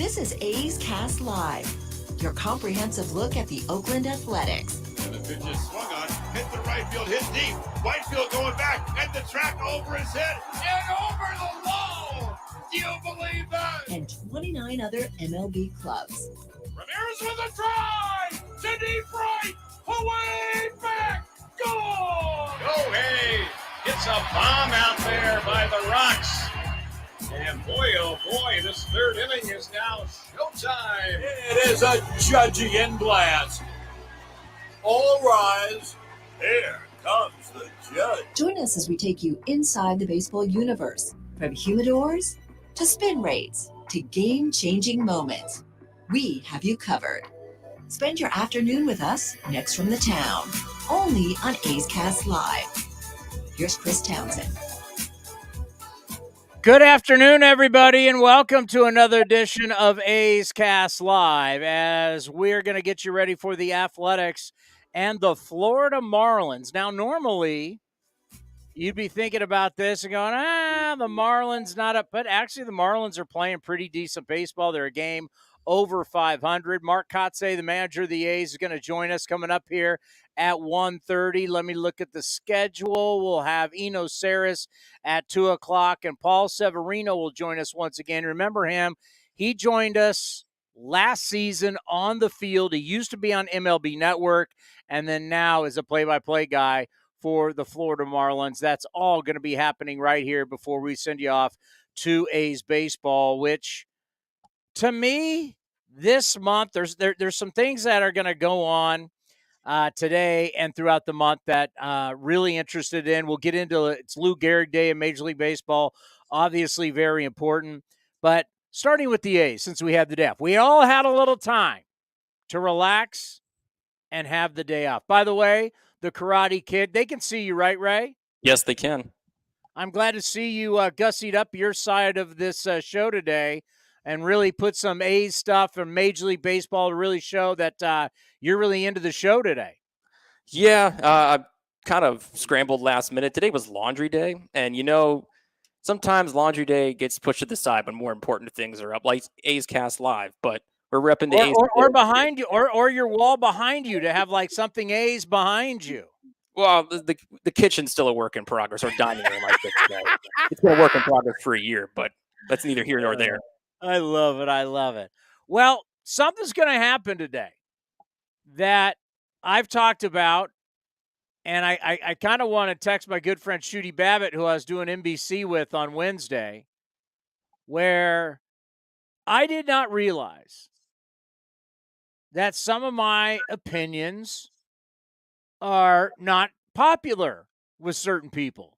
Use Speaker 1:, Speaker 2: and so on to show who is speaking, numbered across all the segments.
Speaker 1: This is A's Cast Live, your comprehensive look at the Oakland Athletics.
Speaker 2: And the pitch is swung on, hit the right field, hit deep. Whitefield going back at the track over his head and over the wall. Do you believe that?
Speaker 1: And 29 other MLB clubs.
Speaker 2: Ramirez with a drive to deep right, away back, goal! Gehrig gets a bomb out there by the Rocks. And boy, oh boy, this third inning is now showtime.
Speaker 3: It is a Judgian blast. All rise. Here comes the judge.
Speaker 1: Join us as we take you inside the baseball universe, from humidors to spin rates to game-changing moments. We have you covered. Spend your afternoon with us next from the town, only on A's Cast Live. Here's Chris Townsend.
Speaker 4: Good afternoon, everybody, and welcome to another edition of A's Cast Live, as we're going to get you ready for the Athletics and the Florida Marlins. Now, normally, you'd be thinking about this and going, the Marlins not up. But actually, the Marlins are playing pretty decent baseball. They're a game over 500. Mark Kotsay, the manager of the A's, is going to join us coming up here at 1:30. Let me look at the schedule. We'll have Eno Sarris at 2 o'clock, and Paul Severino will join us once again. Remember him. He joined us last season on the field. He used to be on MLB Network, and then now is a play-by-play guy for the Florida Marlins. That's all going to be happening right here before we send you off to A's baseball, which, to me, this month, there's some things that are going to go on today and throughout the month that really interested in. We'll get into it. It's Lou Gehrig Day in Major League Baseball, obviously very important. But starting with the A's, since we had the day off, we all had a little time to relax and have the day off. By the way, the Karate Kid, they can see you, right, Ray?
Speaker 5: Yes, they can. I'm
Speaker 4: glad to see you gussied up your side of this show today and really put some A's stuff from Major League Baseball to really show that you're really into the show today.
Speaker 5: Yeah, I kind of scrambled last minute. Today was laundry day, and sometimes laundry day gets pushed to the side when more important things are up, like A's Cast Live, but we're repping the A's.
Speaker 4: Or behind you, or your wall behind you to have like something A's behind you.
Speaker 5: Well, the kitchen's still a work in progress, or dining room, I think. It's been a work in progress for a year, but that's neither here nor there.
Speaker 4: I love it. I love it. Well, something's going to happen today that I've talked about, and I kind of want to text my good friend Shooty Babbitt, who I was doing NBC with on Wednesday, where I did not realize that some of my opinions are not popular with certain people.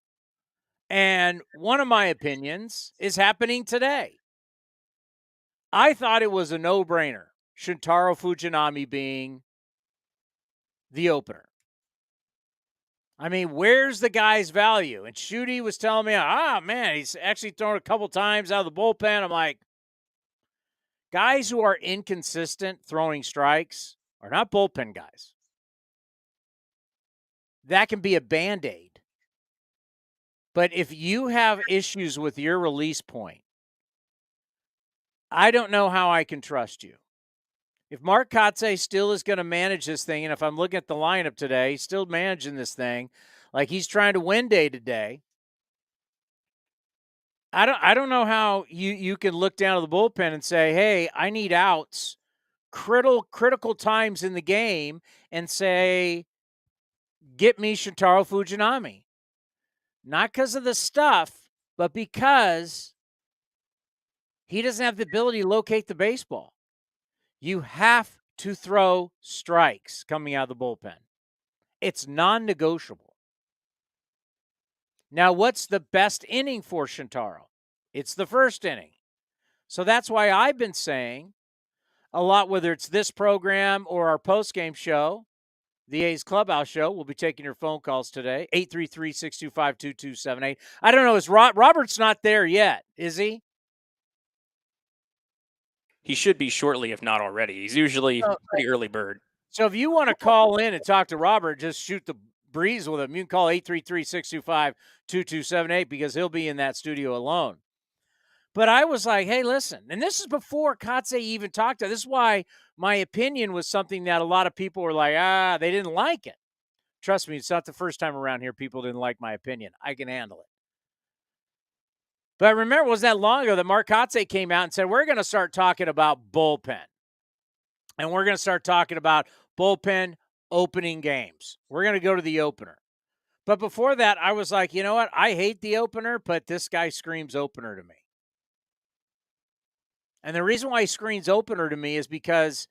Speaker 4: And one of my opinions is happening today. I thought it was a no-brainer, Shintaro Fujinami being the opener. I mean, where's the guy's value? And Shooty was telling me, man, he's actually thrown a couple times out of the bullpen. I'm like, guys who are inconsistent throwing strikes are not bullpen guys. That can be a Band-Aid. But if you have issues with your release point, I don't know how I can trust you. If Mark Kotsay still is going to manage this thing, and if I'm looking at the lineup today, he's still managing this thing like he's trying to win day to day. I don't know how you can look down to the bullpen and say, hey, I need outs, critical times in the game, and say, get me Shintaro Fujinami. Not because of the stuff, but because he doesn't have the ability to locate the baseball. You have to throw strikes coming out of the bullpen. It's non-negotiable. Now, what's the best inning for Shintaro? It's the first inning. So that's why I've been saying a lot, whether it's this program or our postgame show, the A's Clubhouse show. We'll be taking your phone calls today, 833-625-2278. I don't know, is Robert's not there yet, is he?
Speaker 5: He should be shortly, if not already. He's usually a pretty early bird.
Speaker 4: So if you want to call in and talk to Robert, just shoot the breeze with him. You can call 833-625-2278 because he'll be in that studio alone. But I was like, hey, listen, and this is before Kotsay even talked to. This is why my opinion was something that a lot of people were like, they didn't like it. Trust me, it's not the first time around here people didn't like my opinion. I can handle it. But I remember it wasn't that long ago that Mark Kotsay came out and said, we're going to start talking about bullpen. And we're going to start talking about bullpen opening games. We're going to go to the opener. But before that, I was like, you know what? I hate the opener, but this guy screams opener to me. And the reason why he screams opener to me is because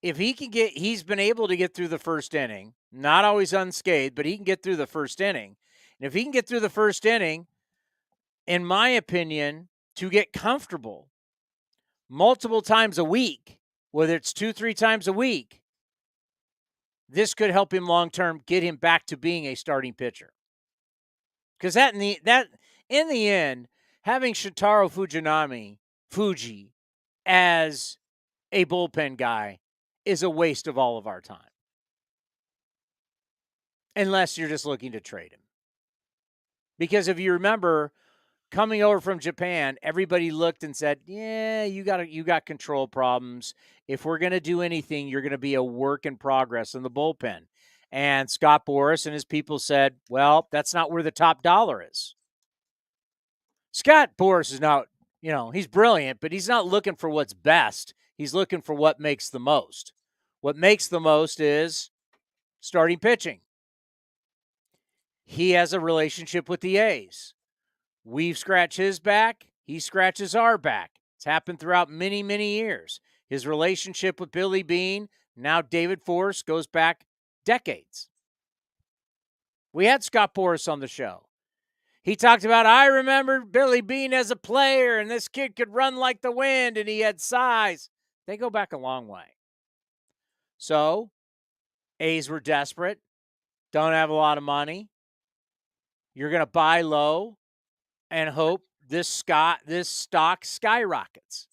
Speaker 4: if he can he's been able to get through the first inning, not always unscathed, but he can get through the first inning. And if he can get through the first inning, in my opinion, to get comfortable multiple times a week, whether it's 2-3 times a week, this could help him long-term get him back to being a starting pitcher. Because in the end, having Shintaro Fuji as a bullpen guy is a waste of all of our time. Unless you're just looking to trade him. Because if you remember, coming over from Japan, everybody looked and said, yeah, you got control problems. If we're going to do anything, you're going to be a work in progress in the bullpen. And Scott Boras and his people said, well, that's not where the top dollar is. Scott Boras is not, he's brilliant, but he's not looking for what's best. He's looking for what makes the most. What makes the most is starting pitching. He has a relationship with the A's. We've scratched his back. He scratches our back. It's happened throughout many, many years. His relationship with Billy Beane, now David Force, goes back decades. We had Scott Boras on the show. He talked about, I remember Billy Beane as a player, and this kid could run like the wind, and he had size. They go back a long way. So, A's were desperate, don't have a lot of money. You're going to buy low and hope this stock skyrockets.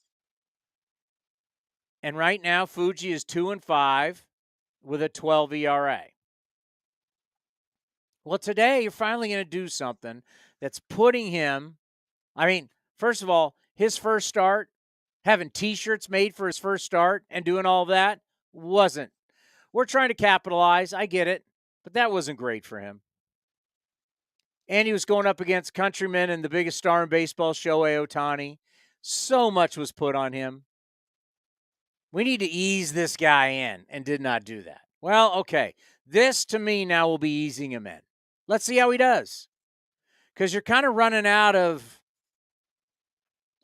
Speaker 4: And right now, Fuji is 2-5 with a 12 ERA. Well, today you're finally going to do something that's putting him, first of all, his first start, having T-shirts made for his first start and doing all that, wasn't. We're trying to capitalize, I get it, but that wasn't great for him. And he was going up against countrymen and the biggest star in baseball, Shohei Ohtani. So much was put on him. We need to ease this guy in, and did not do that. Well, okay. This, to me, now will be easing him in. Let's see how he does. Because you're kind of running out of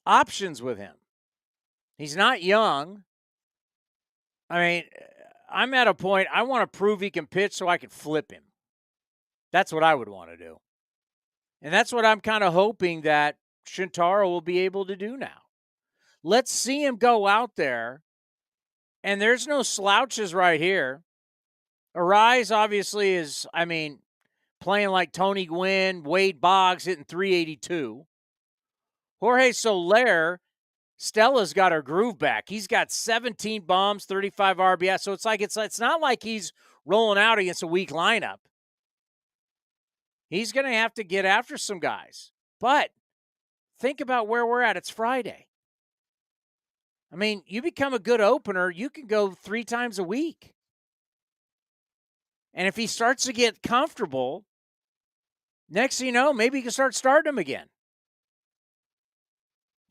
Speaker 4: options with him. He's not young. I'm at a point, I want to prove he can pitch so I can flip him. That's what I would want to do. And that's what I'm kind of hoping that Shintaro will be able to do now. Let's see him go out there. And there's no slouches right here. Arise obviously is, playing like Tony Gwynn, Wade Boggs hitting 382. Jorge Soler, Stella's got her groove back. He's got 17 bombs, 35 RBI. So it's not like he's rolling out against a weak lineup. He's going to have to get after some guys. But think about where we're at. It's Friday. You become a good opener, you can go 3 times a week. And if he starts to get comfortable, next thing you know, maybe you can start starting him again.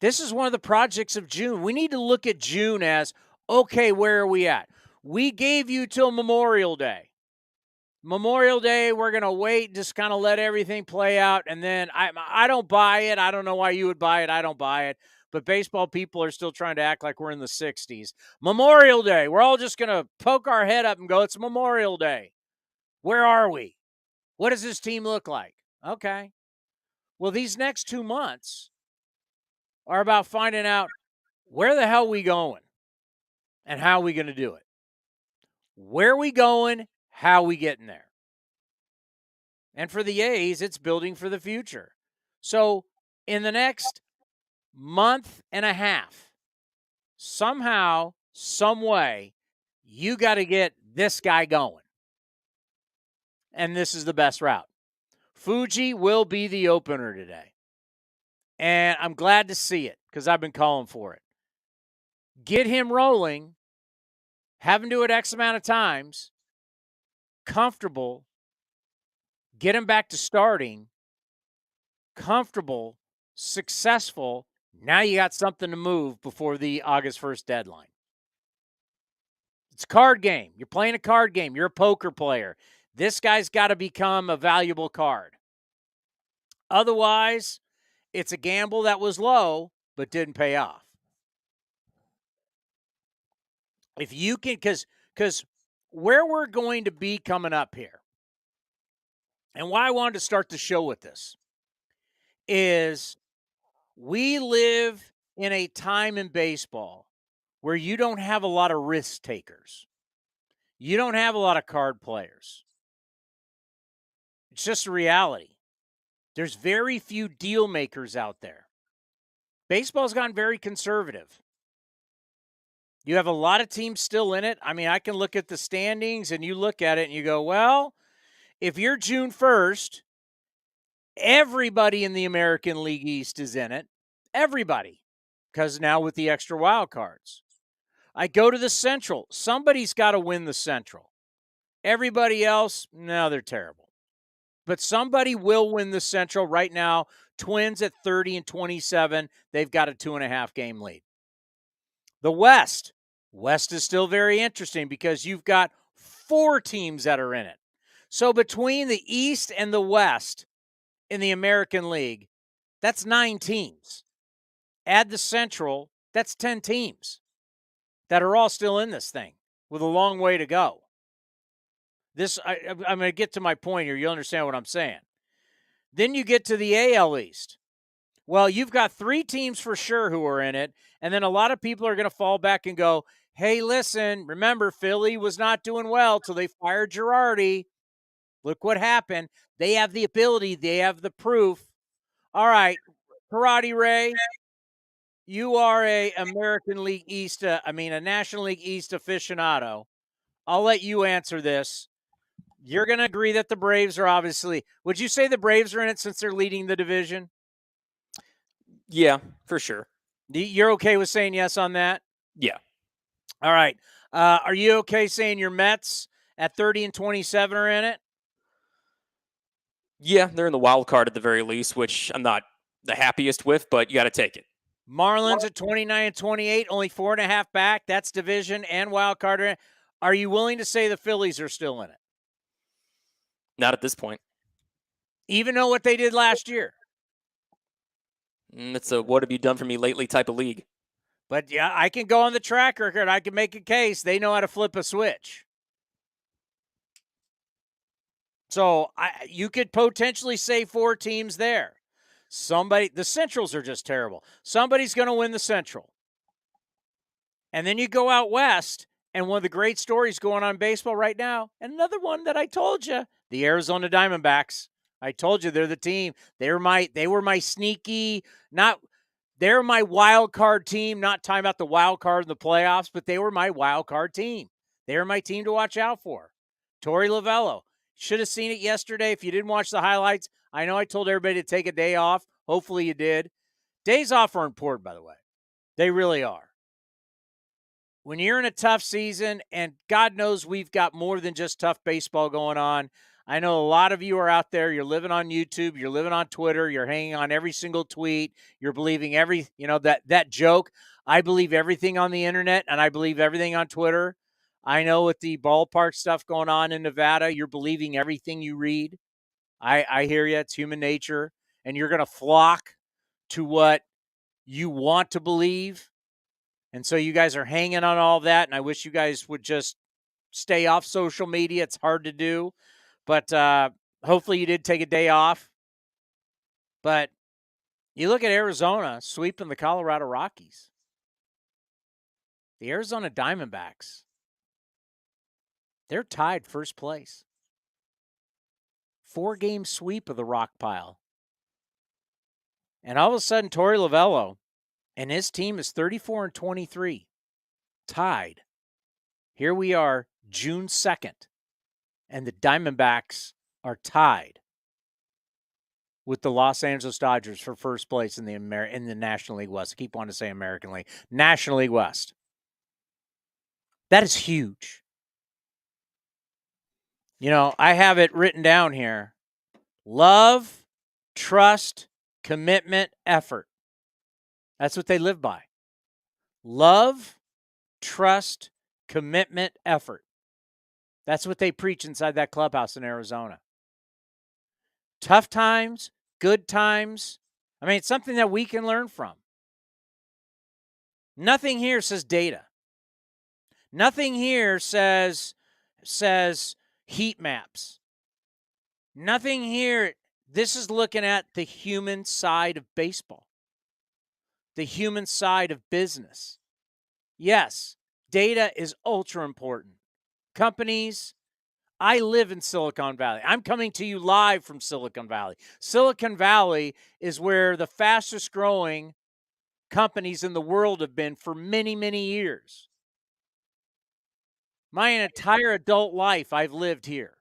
Speaker 4: This is one of the projects of June. We need to look at June as, okay, where are we at? We gave you till Memorial Day. Memorial Day, we're going to wait, just kind of let everything play out. And then I don't buy it. I don't know why you would buy it. I don't buy it. But baseball people are still trying to act like we're in the 60s. Memorial Day, we're all just going to poke our head up and go, it's Memorial Day. Where are we? What does this team look like? Okay. Well, these next 2 months are about finding out where the hell we going and how are we going to do it. Where are we going? How are we getting there? And for the A's, it's building for the future. So in the next month and a half, somehow, some way, you got to get this guy going. And this is the best route. Fuji will be the opener today. And I'm glad to see it because I've been calling for it. Get him rolling, have him do it X amount of times, comfortable, get him back to starting, comfortable, successful. Now you got something to move before the August 1st deadline. It's a card game. You're playing a card game. You're a poker player. This guy's got to become a valuable card. Otherwise, it's a gamble that was low but didn't pay off. If you can, because where we're going to be coming up here, and why I wanted to start the show with this, is we live in a time in baseball where you don't have a lot of risk takers. You don't have a lot of card players. It's just a reality. There's very few deal makers out there. Baseball's gotten very conservative. You have a lot of teams still in it. I mean, I can look at the standings and you look at it and you go, well, if you're June 1st, everybody in the American League East is in it. Everybody. Because now with the extra wild cards. I go to the Central. Somebody's got to win the Central. Everybody else, no, they're terrible. But somebody will win the Central right now. Twins at 30-27. They've got a 2.5 game lead. The West. West is still very interesting because you've got 4 teams that are in it. So between the East and the West in the American League, that's 9 teams. Add the Central, that's 10 teams that are all still in this thing with a long way to go. I'm going to get to my point here. You'll understand what I'm saying. Then you get to the AL East. Well, you've got 3 teams for sure who are in it, and then a lot of people are going to fall back and go, hey, listen, remember, Philly was not doing well till they fired Girardi. Look what happened. They have the ability. They have the proof. All right, Karate Ray, you are a National League East aficionado. I'll let you answer this. You're going to agree that the Braves are obviously – would you say the Braves are in it since they're leading the division?
Speaker 5: Yeah, for sure.
Speaker 4: You're okay with saying yes on that?
Speaker 5: Yeah.
Speaker 4: All right. Are you okay saying your Mets at 30-27 are in it?
Speaker 5: Yeah, they're in the wild card at the very least, which I'm not the happiest with, but you got to take it.
Speaker 4: Marlins at 29-28, only 4.5 back. That's division and wild card. Are you willing to say the Phillies are still in it?
Speaker 5: Not at this point.
Speaker 4: Even though what they did last year?
Speaker 5: It's a what have you done for me lately type of league.
Speaker 4: But yeah, I can go on the track record. I can make a case. They know how to flip a switch. So you could potentially say 4 teams there. The Centrals are just terrible. Somebody's going to win the Central. And then you go out west, and one of the great stories going on in baseball right now, and another one that I told you, the Arizona Diamondbacks. I told you they're the team. They were my sneaky, they're my wild card team, not talking about the wild card in the playoffs, but they were my wild card team. They were my team to watch out for. Torey Lovello. Should have seen it yesterday. If you didn't watch the highlights, I know I told everybody to take a day off. Hopefully you did. Days off are important, by the way. They really are. When you're in a tough season, and God knows we've got more than just tough baseball going on. I know a lot of you are out there. You're living on YouTube. You're living on Twitter. You're hanging on every single tweet. You're believing that joke. I believe everything on the internet, and I believe everything on Twitter. I know with the ballpark stuff going on in Nevada, you're believing everything you read. I hear you. It's human nature. And you're going to flock to what you want to believe. And so you guys are hanging on all that, and I wish you guys would just stay off social media. It's hard to do. But hopefully you did take a day off. But you look at Arizona sweeping the Colorado Rockies. The Arizona Diamondbacks, they're tied first place. 4-game sweep of the rock pile. And all of a sudden, Torey Lovello and his team is 34-23, tied. Here we are, June 2nd, and the Diamondbacks are tied. with the Los Angeles Dodgers for first place in the National League West. I keep wanting to say American League. National League West. That is huge. You know, I have it written down here. Love, trust, commitment, effort. That's what they live by. Love, trust, commitment, effort. That's what they preach inside that clubhouse in Arizona. Tough times, good times. I mean, it's something that we can learn from. Nothing here says data. Nothing here says heat maps. Nothing here. This is looking at the human side of baseball, the human side of business. Yes, data is ultra important. Companies, I live in Silicon Valley. I'm coming to you live from Silicon Valley. Silicon Valley is where the fastest growing companies in the world have been for many, many years. My entire adult life, I've lived here.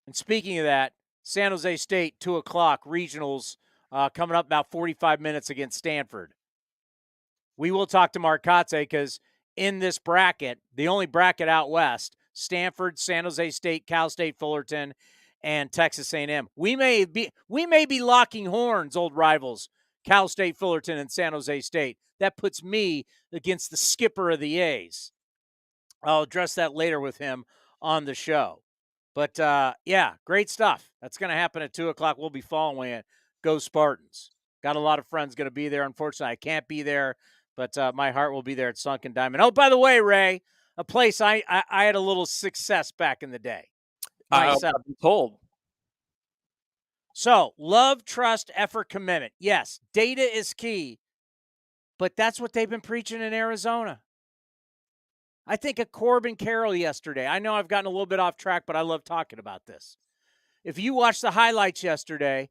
Speaker 4: And speaking of that, San Jose State, 2 o'clock, regionals coming up about 45 minutes against Stanford. We will talk to Mark Kotsay because in this bracket, the only bracket out west, Stanford, San Jose State, Cal State Fullerton, and Texas A&M. We may be locking horns, old rivals, Cal State Fullerton and San Jose State. That puts me against the skipper of the A's. I'll address that later with him on the show. But, yeah, great stuff. That's going to happen at 2 o'clock. We'll be following it. Go Spartans. Got a lot of friends going to be there. Unfortunately, I can't be there, but my heart will be there at Sunken Diamond. Oh, by the way, Ray, a place I had a little success back in the day.
Speaker 5: I've been told.
Speaker 4: So, love, trust, effort, commitment. Yes, data is key, but that's what they've been preaching in Arizona. I think of Corbin Carroll yesterday. I know I've gotten a little bit off track, but I love talking about this. If you watched the highlights yesterday,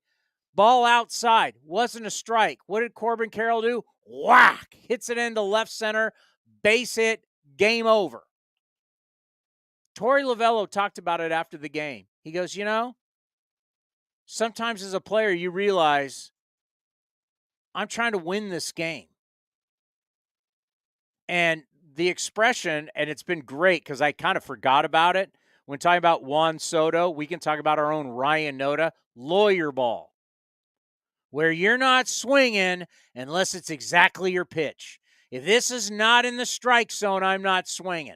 Speaker 4: ball outside, wasn't a strike. What did Corbin Carroll do? Whack! Hits it into left center, base hit, game over. Torey Lovello talked about it after the game. He goes, you know, sometimes as a player you realize I'm trying to win this game. And the expression, and it's been great because I kind of forgot about it. When talking about Juan Soto, we can talk about our own Ryan Noda, lawyer ball, where you're not swinging unless it's exactly your pitch. If this is not in the strike zone, I'm not swinging.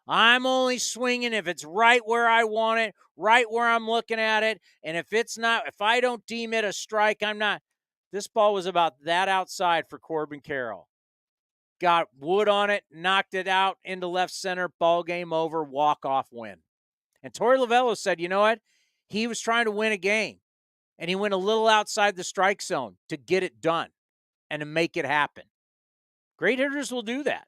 Speaker 4: I'm only swinging if it's right where I want it, right where I'm looking at it. And if it's not, if I don't deem it a strike, I'm not. This ball was about that outside for Corbin Carroll. Got wood on it, knocked it out into left center, ball game over, walk-off win. And Torey Lovello said, you know what? He was trying to win a game, and he went a little outside the strike zone to get it done and to make it happen. Great hitters will do that.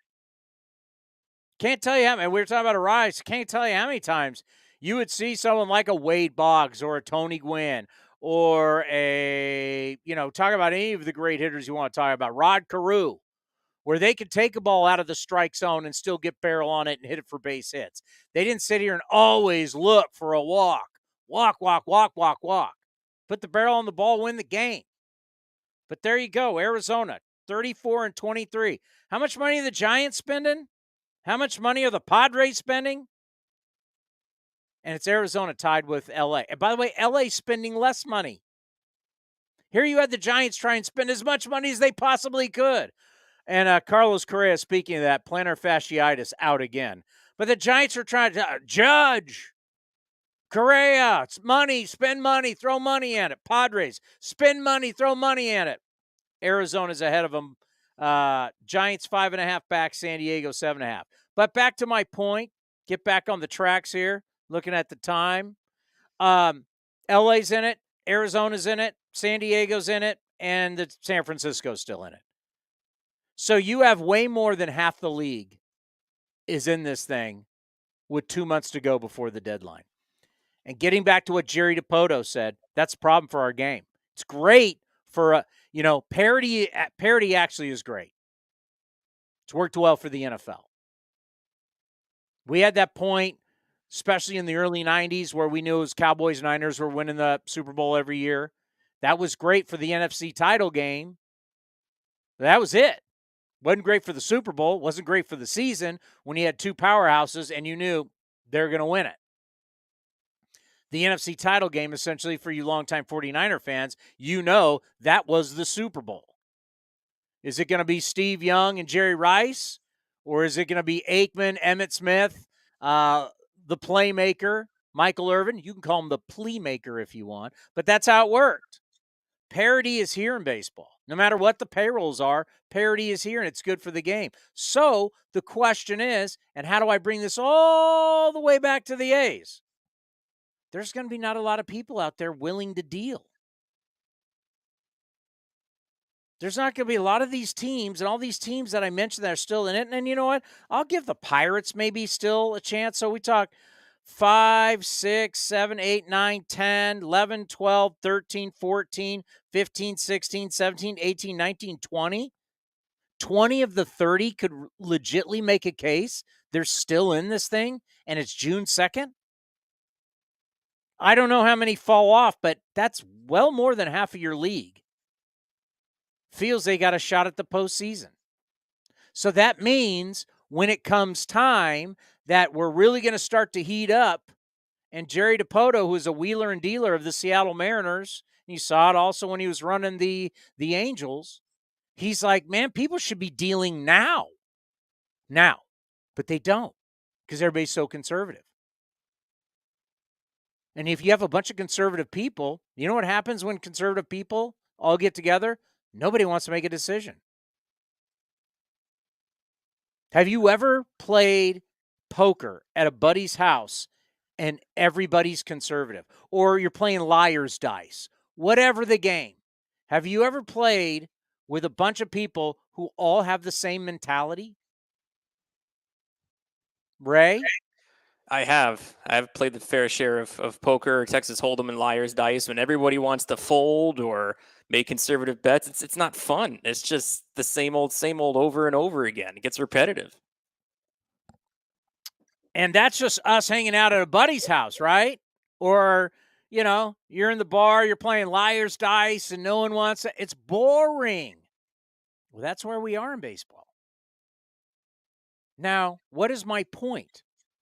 Speaker 4: Can't tell you how many, we were talking about a rise, can't tell you how many times you would see someone like a Wade Boggs or a Tony Gwynn or a, talk about any of the great hitters you want to talk about, Rod Carew, where they could take a ball out of the strike zone and still get barrel on it and hit it for base hits. They didn't sit here and always look for a walk. Walk. Put the barrel on the ball, win the game. But there you go, Arizona, 34-23. How much money are the Giants spending? How much money are the Padres spending? And it's Arizona tied with L.A. And by the way, L.A. spending less money. Here you had the Giants try and spend as much money as they possibly could. And Carlos Correa, speaking of that, plantar fasciitis out again. But the Giants are trying to Judge Correa, it's money, spend money, throw money at it. Padres, spend money, throw money at it. Arizona's ahead of them. Giants 5.5 back, San Diego 7.5. But back to my point, get back on the tracks here, looking at the time. LA's in it, Arizona's in it, San Diego's in it, and the San Francisco's still in it. So you have way more than half the league is in this thing with 2 months to go before the deadline. And getting back to what Jerry DiPoto said, that's a problem for our game. It's great for, parity. Parity actually is great. It's worked well for the NFL. We had that point especially in the early 90s where we knew it was Cowboys Niners were winning the Super Bowl every year. That was great for the NFC title game. That was it. Wasn't great for the Super Bowl. Wasn't great for the season when you had two powerhouses and you knew they're going to win it. The NFC title game, essentially, for you longtime 49er fans, you know that was the Super Bowl. Is it going to be Steve Young and Jerry Rice? Or is it going to be Aikman, Emmitt Smith, the playmaker, Michael Irvin? You can call him the playmaker if you want, but that's how it worked. Parity is here in baseball. No matter what the payrolls are, parity is here, and it's good for the game. So the question is, and how do I bring this all the way back to the A's? There's going to be not a lot of people out there willing to deal. There's not going to be a lot of these teams, and all these teams that I mentioned that are still in it. And you know what? I'll give the Pirates maybe still a chance. So we talk 5, 6, 7, 8, 9, 10, 11, 12, 13, 14, 15, 16, 17, 18, 19, 20. 20 of the 30 could legitimately make a case they're still in this thing, and it's June 2nd. I don't know how many fall off, but that's well more than half of your league feels they got a shot at the postseason. So that means when it comes time that we're really going to start to heat up, and Jerry DiPoto, who is a wheeler and dealer of the Seattle Mariners, and you saw it also when he was running the Angels, he's like, man, people should be dealing now. But they don't because everybody's so conservative. And if you have a bunch of conservative people, you know what happens when conservative people all get together? Nobody wants to make a decision. Have you ever played poker at a buddy's house and everybody's conservative? Or you're playing liar's dice, whatever the game. Have you ever played with a bunch of people who all have the same mentality? Ray?
Speaker 5: I have. I've played the fair share of poker, Texas Hold'em, and liar's dice. When everybody wants to fold or make conservative bets, it's not fun. It's just the same old over and over again. It gets repetitive.
Speaker 4: And that's just us hanging out at a buddy's house, right? Or, you know, you're in the bar, you're playing liar's dice, and no one wants it. It's boring. Well, that's where we are in baseball. Now, what is my point?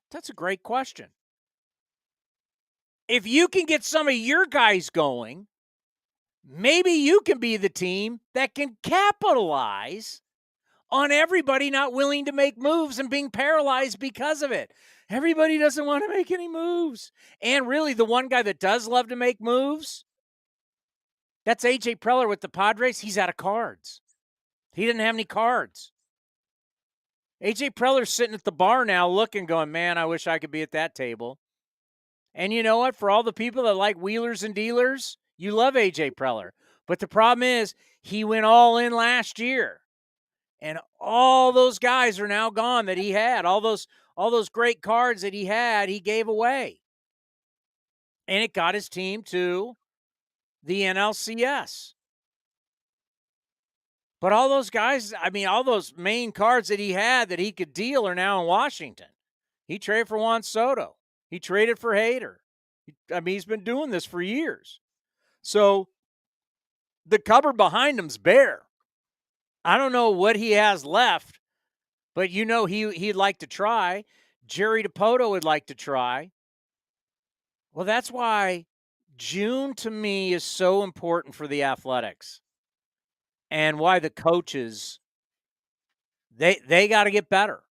Speaker 4: That's a great question. If you can get some of your guys going, maybe you can be the team that can capitalize on everybody not willing to make moves and being paralyzed because of it. Everybody doesn't want to make any moves. And really, the one guy that does love to make moves, that's A.J. Preller with the Padres. He's out of cards. He didn't have any cards. A.J. Preller's sitting at the bar now looking, going, man, I wish I could be at that table. And you know what? For all the people that like wheelers and dealers, you love A.J. Preller. But the problem is he went all in last year. And all those guys are now gone that he had. All those great cards that he had, he gave away. And it got his team to the NLCS. But all those guys, I mean, all those main cards that he had that he could deal are now in Washington. He traded for Juan Soto. He traded for Hader. I mean, he's been doing this for years. So the cupboard behind him's bare. I don't know what he has left, but you know he'd like to try. Jerry DiPoto would like to try. Well, that's why June to me is so important for the Athletics. And why the coaches, they got to get better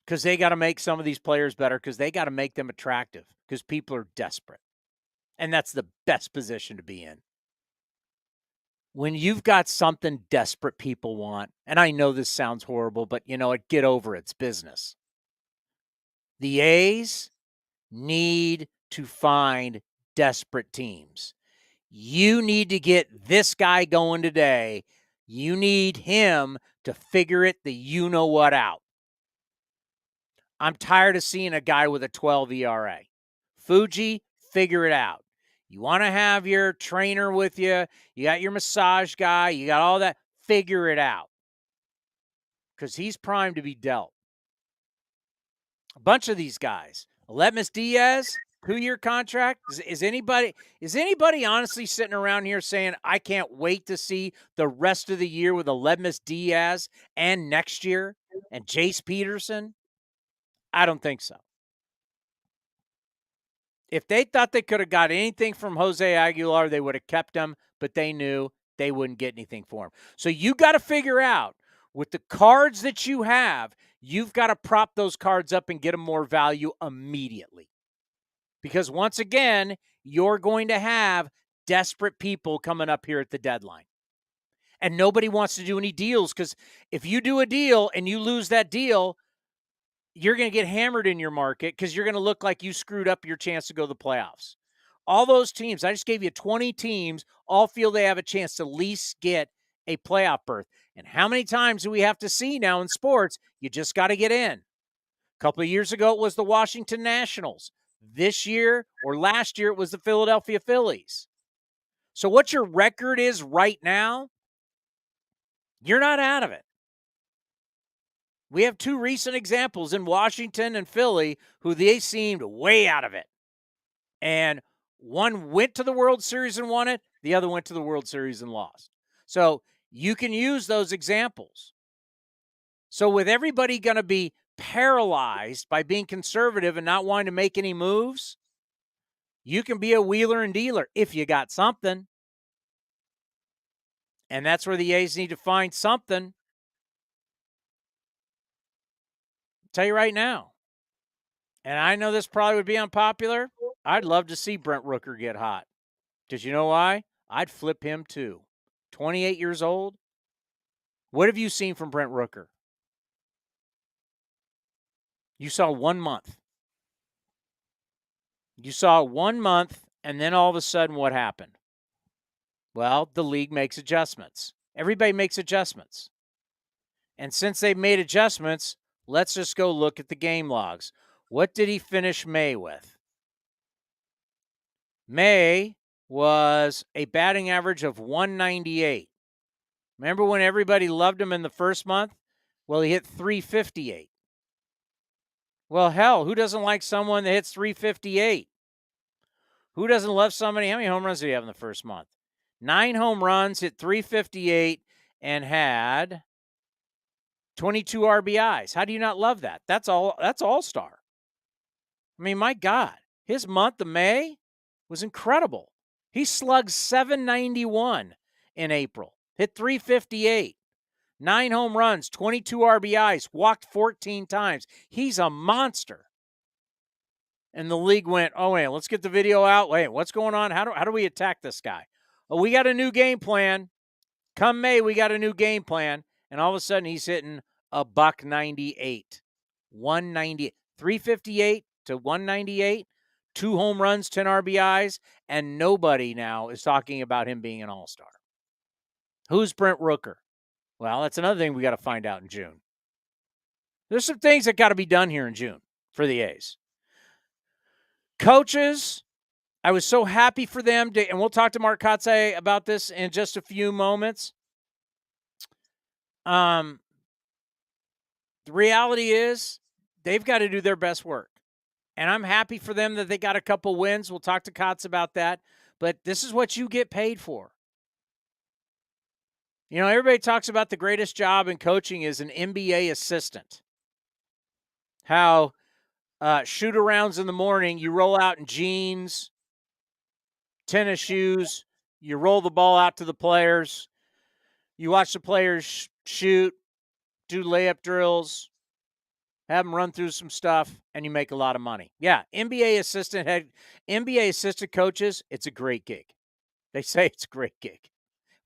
Speaker 4: because they got to make some of these players better because they got to make them attractive because people are desperate. And that's the best position to be in. When you've got something desperate people want, and I know this sounds horrible, but you know what? Get over it. It's business. The A's need to find desperate teams. You need to get this guy going today. You need him to figure it the you-know-what out. I'm tired of seeing a guy with a 12 ERA. Fuji, figure it out. You want to have your trainer with you. You got your massage guy. You got all that. Figure it out. Because he's primed to be dealt. A bunch of these guys, Aledmus Diaz, 2-year contract. Is anybody honestly sitting around here saying, I can't wait to see the rest of the year with Aledmus Diaz and next year and Jace Peterson? I don't think so. If they thought they could have got anything from Jose Aguilar, they would have kept him, but they knew they wouldn't get anything for him. So you got to figure out, with the cards that you have, you've got to prop those cards up and get them more value immediately. Because once again, you're going to have desperate people coming up here at the deadline. And nobody wants to do any deals, because if you do a deal and you lose that deal, you're going to get hammered in your market because you're going to look like you screwed up your chance to go to the playoffs. All those teams, I just gave you 20 teams, all feel they have a chance to at least get a playoff berth. And how many times do we have to see now in sports? You just got to get in. A couple of years ago, it was the Washington Nationals. This year or last year, it was the Philadelphia Phillies. So what your record is right now, you're not out of it. We have 2 recent examples in Washington and Philly who they seemed way out of it. And one went to the World Series and won it. The other went to the World Series and lost. So you can use those examples. So with everybody going to be paralyzed by being conservative and not wanting to make any moves, you can be a wheeler and dealer if you got something. And that's where the A's need to find something. Tell you right now, and I know this probably would be unpopular, I'd love to see Brent Rooker get hot. Because you know why? I'd flip him too. 28 years old. What have you seen from Brent Rooker? You saw 1 month. You saw 1 month, and then all of a sudden what happened? Well, the league makes adjustments. Everybody makes adjustments. And since they've made adjustments, let's just go look at the game logs. What did he finish May with? May was a batting average of 198. Remember when everybody loved him in the first month? Well, he hit 358. Well, hell, who doesn't like someone that hits 358? Who doesn't love somebody? How many home runs did he have in the first month? 9 home runs, hit 358, and had 22 RBIs. How do you not love that? That's all-star. I mean, my God, his month of May was incredible. He slugged 791 in April, hit 358, 9 home runs, 22 RBIs, walked 14 times. He's a monster. And the league went, oh, wait, let's get the video out. Wait, what's going on? How do we attack this guy? Oh, we got a new game plan. Come May, we got a new game plan. And all of a sudden, he's hitting a $198. 198. 358 to 198. 2 home runs, 10 RBIs. And nobody now is talking about him being an all-star. Who's Brent Rooker? Well, that's another thing we got to find out in June. There's some things that got to be done here in June for the A's. Coaches, I was so happy for them, and we'll talk to Mark Kotsay about this in just a few moments. The reality is they've got to do their best work. And I'm happy for them that they got a couple wins. We'll talk to Kotz about that. But this is what you get paid for. You know, everybody talks about the greatest job in coaching is an NBA assistant. How shoot-arounds in the morning, you roll out in jeans, tennis shoes, you roll the ball out to the players, you watch the players shoot, do layup drills, have them run through some stuff, and you make a lot of money. Yeah, NBA assistant coaches, it's a great gig. They say it's a great gig.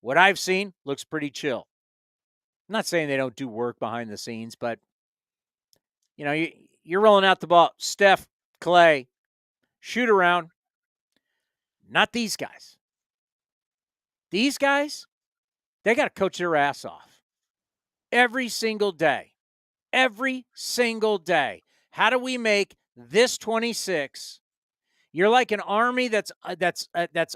Speaker 4: What I've seen looks pretty chill. I'm not saying they don't do work behind the scenes, but, you know, you're rolling out the ball. Steph, Clay, shoot around. Not these guys. These guys, they got to coach their ass off. Every single day. Every single day. How do we make this 26? You're like an army that's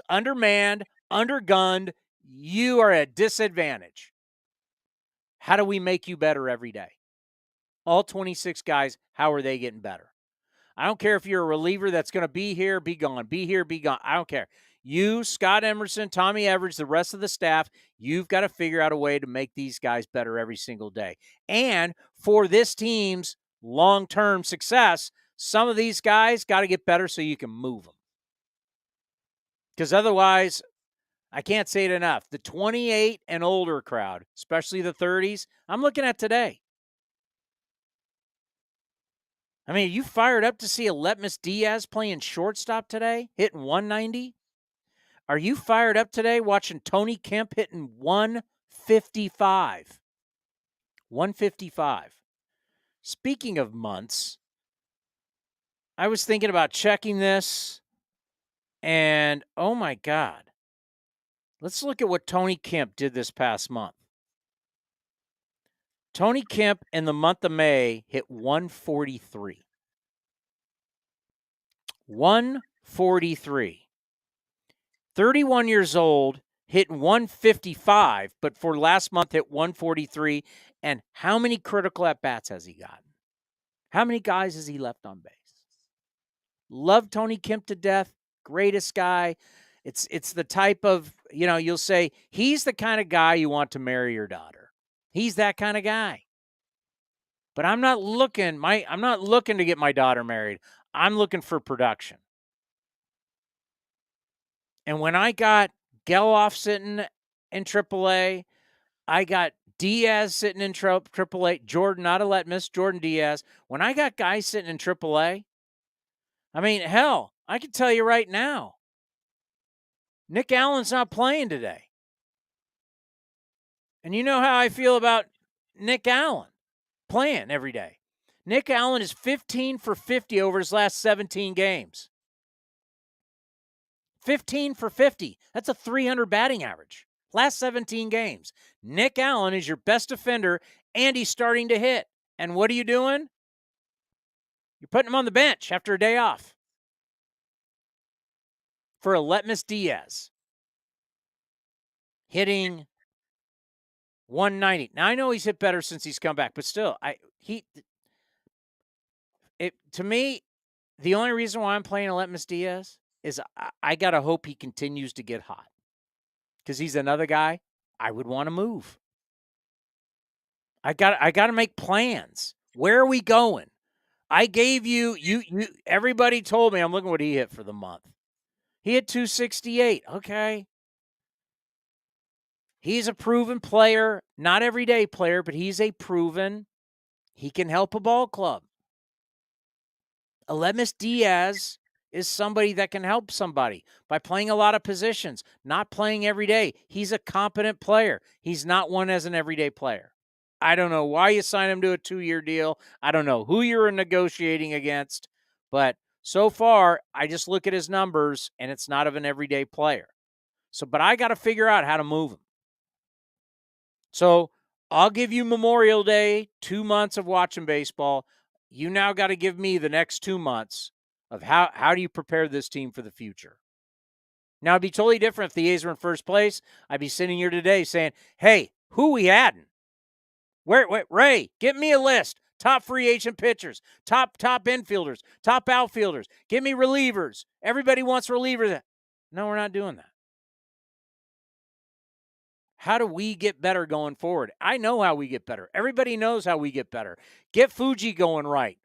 Speaker 4: undermanned, undergunned. You are at disadvantage. How do we make you better every day? All 26 guys, how are they getting better? I don't care if you're a reliever that's going to be here, be gone, be here, be gone. I don't care. You, Scott Emerson, Tommy Everidge, the rest of the staff, you've got to figure out a way to make these guys better every single day. And for this team's long-term success, some of these guys got to get better so you can move them. Because otherwise, I can't say it enough. The 28 and older crowd, especially the 30s, I'm looking at today. I mean, are you fired up to see Aletmus Diaz playing shortstop today, hitting 190? Are you fired up today watching Tony Kemp hitting 155? 155. Speaking of months, I was thinking about checking this, and oh my God. Let's look at what Tony Kemp did this past month. Tony Kemp in the month of May hit 143. 143. 31 years old, hit 155, but for last month hit 143. And how many critical at-bats has he gotten? How many guys has he left on base? Love Tony Kemp to death. Greatest guy. It's the type of, you'll say, he's the kind of guy you want to marry your daughter. He's that kind of guy. But I'm not looking to get my daughter married. I'm looking for production. And when I got Geloff sitting in AAA, I got Diaz sitting in AAA, Jordan, not Aletmus, Jordan Diaz. When I got guys sitting in AAA, I mean, hell, I can tell you right now, Nick Allen's not playing today. And you know how I feel about Nick Allen playing every day. Nick Allen is 15 for 50 over his last 17 games. 15 for 50. That's a 300 batting average. Last 17 games. Nick Allen is your best defender, and he's starting to hit. And what are you doing? You're putting him on the bench after a day off for Aletmus Diaz, hitting 190. Now, I know he's hit better since he's come back, but still, to me, the only reason why I'm playing Aletmus Diaz is I got to hope he continues to get hot, because he's another guy I would want to move. I got to make plans. Where are we going? I gave you everybody told me, I'm looking at what he hit for the month. He hit 268. Okay. He's a proven player, not everyday player, but he's a proven, he can help a ball club. Aletmus Diaz is somebody that can help somebody by playing a lot of positions, not playing every day. He's a competent player. He's not one as an everyday player. I don't know why you sign him to a 2-year deal. I don't know who you're negotiating against, but so far, I just look at his numbers, and it's not of an everyday player. But I got to figure out how to move him. So I'll give you Memorial Day, 2 months of watching baseball. You now got to give me the next 2 months of how do you prepare this team for the future. Now, it'd be totally different if the A's were in first place. I'd be sitting here today saying, hey, who we adding? Where Ray, get me a list. Top free agent pitchers, top infielders, top outfielders. Give me relievers. Everybody wants relievers. No, we're not doing that. How do we get better going forward? I know how we get better. Everybody knows how we get better. Get Fuji going right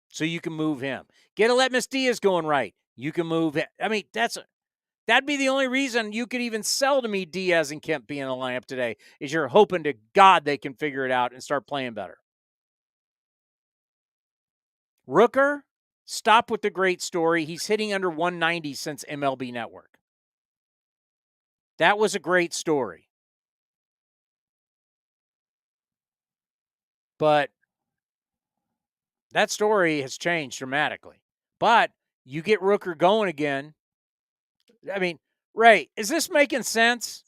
Speaker 4: so you can move him. Get Aletmus Diaz going right. You can move him. I mean, that'd be the only reason you could even sell to me Diaz and Kemp being in the lineup today, is you're hoping to God they can figure it out and start playing better. Rooker, stop with the great story. He's hitting under 190 since MLB Network. That was a great story. But that story has changed dramatically. But you get Rooker going again. I mean, Ray, is this making sense?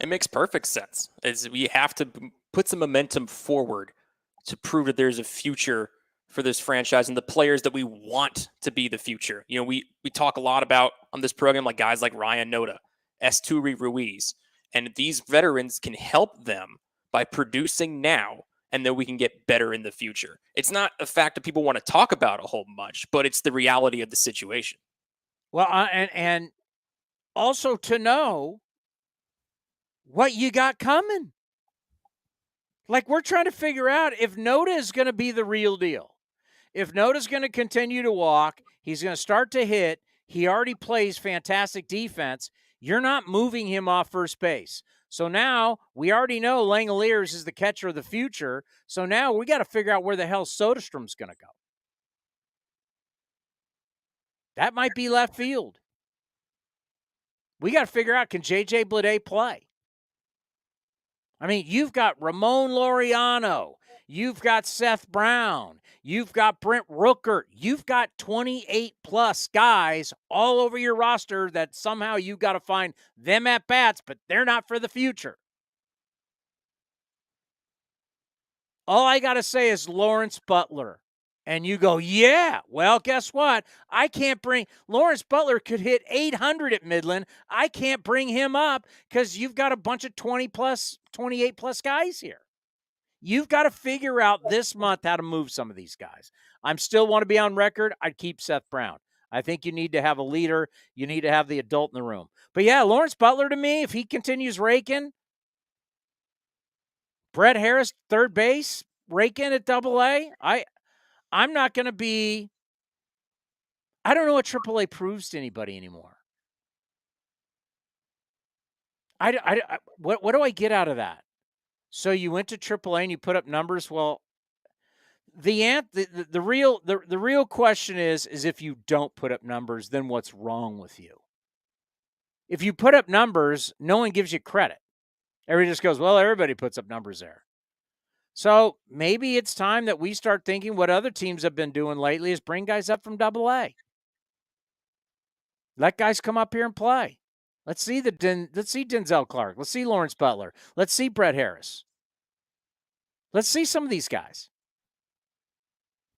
Speaker 5: It makes perfect sense. We have to put some momentum forward to prove that there's a future for this franchise and the players that we want to be the future. We talk a lot about on this program, like guys like Ryan Noda, Esturi Ruiz, and these veterans can help them by producing now and then we can get better in the future. It's not a fact that people want to talk about a whole much, but it's the reality of the situation.
Speaker 4: Well, and also to know what you got coming. Like, we're trying to figure out if Noda is going to be the real deal. If Noda's going to continue to walk, he's going to start to hit. He already plays fantastic defense. You're not moving him off first base. So now we already know Langoliers is the catcher of the future. So now we got to figure out where the hell Soderstrom's going to go. That might be left field. We got to figure out, can J.J. Bleday play? I mean, you've got Ramon Laureano. You've got Seth Brown. You've got Brent Rooker. You've got 28-plus guys all over your roster that somehow you've got to find them at bats, but they're not for the future. All I got to say is Lawrence Butler. And you go, yeah, well, guess what? I can't bring – Lawrence Butler could hit 800 at Midland. I can't bring him up because you've got a bunch of 20-plus, 28-plus guys here. You've got to figure out this month how to move some of these guys. I still want to be on record. I'd keep Seth Brown. I think you need to have a leader. You need to have the adult in the room. But, yeah, Lawrence Butler to me, if he continues raking, Brett Harris, third base, raking at AA, I'm not going to be – I don't know what AAA proves to anybody anymore. What do I get out of that? So you went to AAA and you put up numbers. Well, the real question is if you don't put up numbers, then what's wrong with you? If you put up numbers, no one gives you credit. Everybody just goes, well, everybody puts up numbers there. So maybe it's time that we start thinking what other teams have been doing lately is bring guys up from AA. Let guys come up here and play. Let's see Denzel Clark. Let's see Lawrence Butler. Let's see Brett Harris. Let's see some of these guys.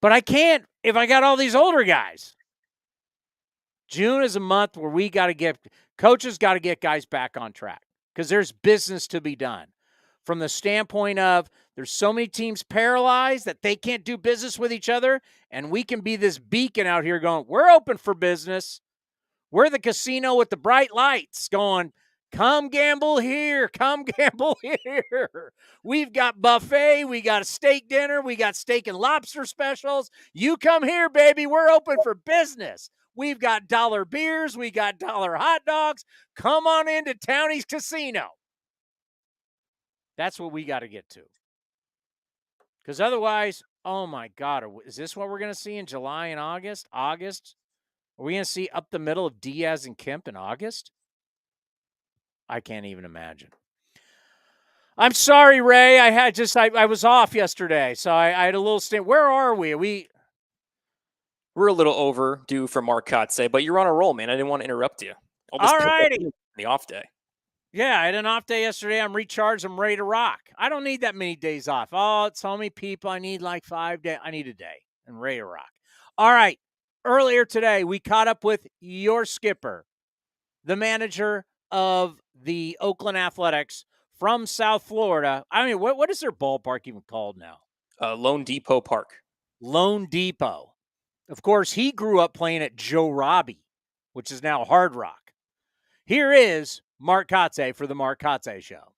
Speaker 4: But I can't if I got all these older guys. June is a month where coaches got to get guys back on track because there's business to be done. From the standpoint of there's so many teams paralyzed that they can't do business with each other, and we can be this beacon out here going, we're open for business. We're the casino with the bright lights going, come gamble here, come gamble here. We've got buffet, we got a steak dinner, we got steak and lobster specials. You come here, baby, we're open for business. We've got dollar beers, we got dollar hot dogs. Come on into Townie's Casino. That's what we got to get to. Because otherwise, oh my God, is this what we're going to see in July and August? August? Are we going to see up the middle of Diaz and Kemp in August? I can't even imagine. I'm sorry, Ray. I was off yesterday, so I had a little stint. Where are we?
Speaker 5: We're a little overdue for Mark Kotsay, but you're on a roll, man. I didn't want to interrupt you.
Speaker 4: All righty.
Speaker 5: The off day.
Speaker 4: Yeah, I had an off day yesterday. I'm recharged. I'm ready to rock. I don't need that many days off. Oh, so many people. I need like 5 days. I need a day and ready to rock. All right. Earlier today, we caught up with your skipper, the manager of the Oakland Athletics from South Florida. I mean, what is their ballpark even called now?
Speaker 5: Lone Depot Park.
Speaker 4: Lone Depot. Of course, he grew up playing at Joe Robbie, which is now Hard Rock. Here is Mark Kotsay for the Mark Kotsay Show.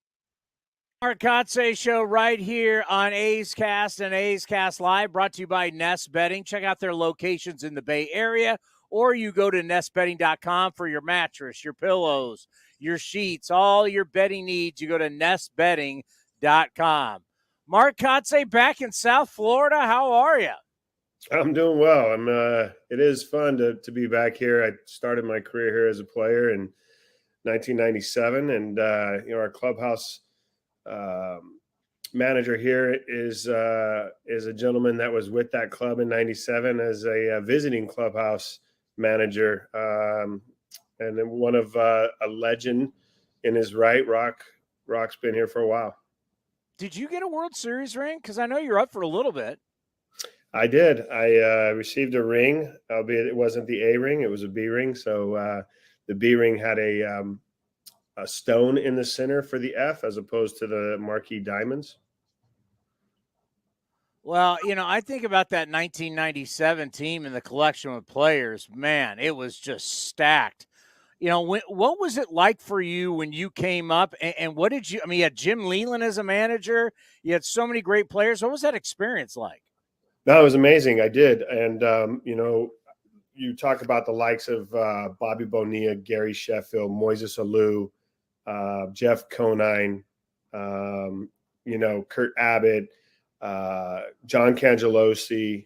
Speaker 4: Mark Kotsay Show right here on A's Cast and A's Cast Live, brought to you by Nest Bedding. Check out their locations in the Bay Area, or you go to nestbedding.com for your mattress, your pillows, your sheets, all your bedding needs. You go to nestbedding.com. Mark Kotsay back in South Florida. How are you?
Speaker 6: I'm doing well. It is fun to be back here. I started my career here as a player in 1997, and our clubhouse manager here is a gentleman that was with that club in 97 as a visiting clubhouse manager, and then one of a legend in his right. Rock's been here for a while.
Speaker 4: Did you get a World Series ring? Because I know you're up for a little bit.
Speaker 6: I did. I received a ring, albeit it wasn't the A ring; it was a B ring. So the B ring had a stone in the center for the F, as opposed to the marquee diamonds.
Speaker 4: Well, I think about that 1997 team and the collection of players. Man, it was just stacked. What was it like for you when you came up? And what did you had Jim Leland as a manager. You had so many great players. What was that experience like?
Speaker 6: No, it was amazing. I did. And, you talk about the likes of Bobby Bonilla, Gary Sheffield, Moises Alou, Jeff Conine, Kurt Abbott, John Cangelosi.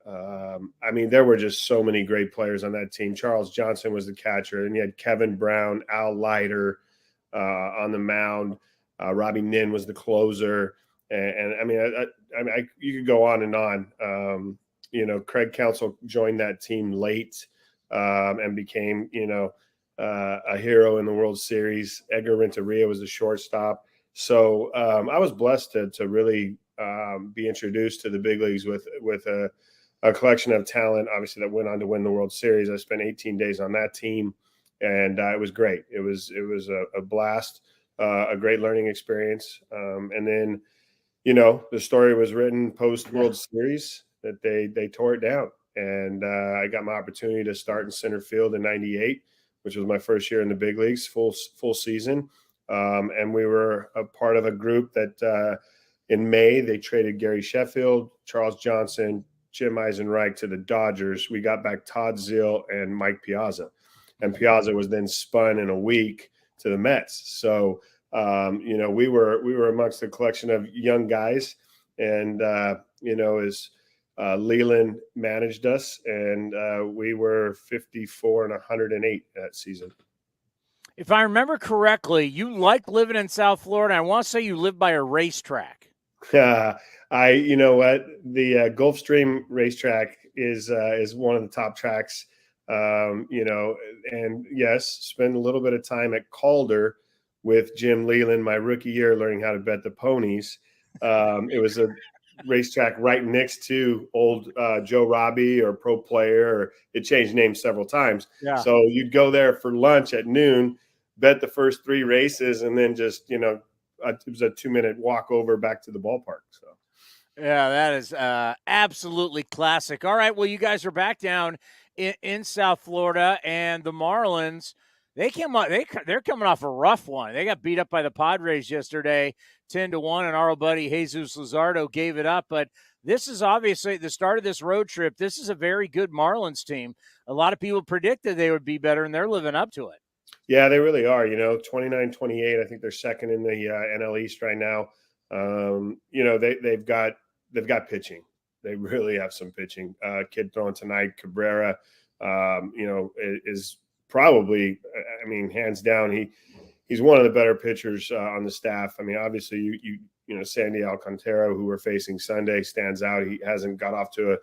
Speaker 6: There were just so many great players on that team. Charles Johnson was the catcher, and you had Kevin Brown, Al Leiter on the mound. Robbie Nin was the closer, and you could go on and on. Craig Counsell joined that team late and became a hero in the World Series. Edgar Renteria was the shortstop. So I was blessed to really be introduced to the big leagues with a collection of talent, obviously, that went on to win the World Series. I spent 18 days on that team, and it was great. It was a blast, a great learning experience. And then, the story was written post World Series that they tore it down, and I got my opportunity to start in center field in '98, which was my first year in the big leagues, full season. And we were a part of a group that in May they traded Gary Sheffield, Charles Johnson, Jim Eisenreich to the Dodgers. We got back Todd Zeal and Mike Piazza, and Piazza was then spun in a week to the Mets. So we were amongst a collection of young guys, and as Leland managed us, and we were 54 and 108 that season.
Speaker 4: If I remember correctly, you like living in South Florida. I want to say you live by a racetrack.
Speaker 6: The Gulfstream racetrack is one of the top tracks, and yes, spend a little bit of time at Calder with Jim Leland my rookie year, learning how to bet the ponies. It was a racetrack right next to old Joe Robbie or Pro Player, or it changed names several times.
Speaker 4: Yeah.
Speaker 6: So you'd go there for lunch at noon, bet the first 3 races, and then just, it was a 2-minute walk over back to the ballpark. So,
Speaker 4: yeah, that is absolutely classic. All right, well, you guys are back down in South Florida, and the Marlins, they're coming off a rough one. They got beat up by the Padres yesterday, 10-1, and our buddy Jesus Luzardo gave it up. But this is obviously the start of this road trip. This is a very good Marlins team. A lot of people predicted they would be better, and they're living up to it.
Speaker 6: Yeah, they really are. 29-28. I think they're second in the NL East right now. They've got pitching. They really have some pitching. Kid throwing tonight, Cabrera, is probably, hands down, he's one of the better pitchers on the staff. Obviously, Sandy Alcantara, who we're facing Sunday, stands out. He hasn't got off to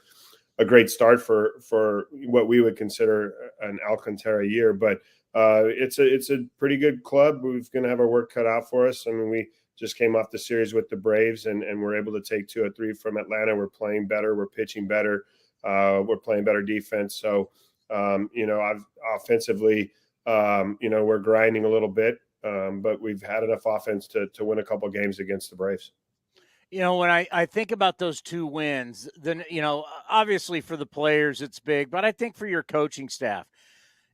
Speaker 6: a great start for what we would consider an Alcantara year, but it's a pretty good club. We're going to have our work cut out for us. We just came off the series with the Braves, and we're able to take 2 or 3 from Atlanta. We're playing better. We're pitching better. We're playing better defense. So, offensively, we're grinding a little bit, but we've had enough offense to win a couple games against the Braves.
Speaker 4: When I think about those 2 wins, then, obviously for the players it's big, but I think for your coaching staff,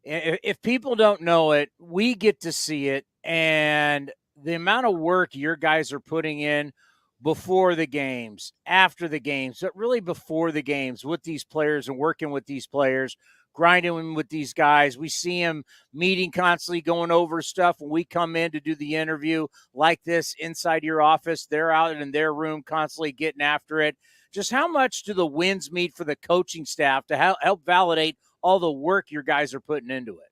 Speaker 4: if people don't know it, we get to see it, and the amount of work your guys are putting in before the games, after the games, but really before the games with these players and working with these players, grinding with these guys. We see them meeting constantly, going over stuff. When we come in to do the interview like this inside your office, they're out in their room constantly getting after it. Just how much do the wins mean for the coaching staff to help validate all the work your guys are putting into it?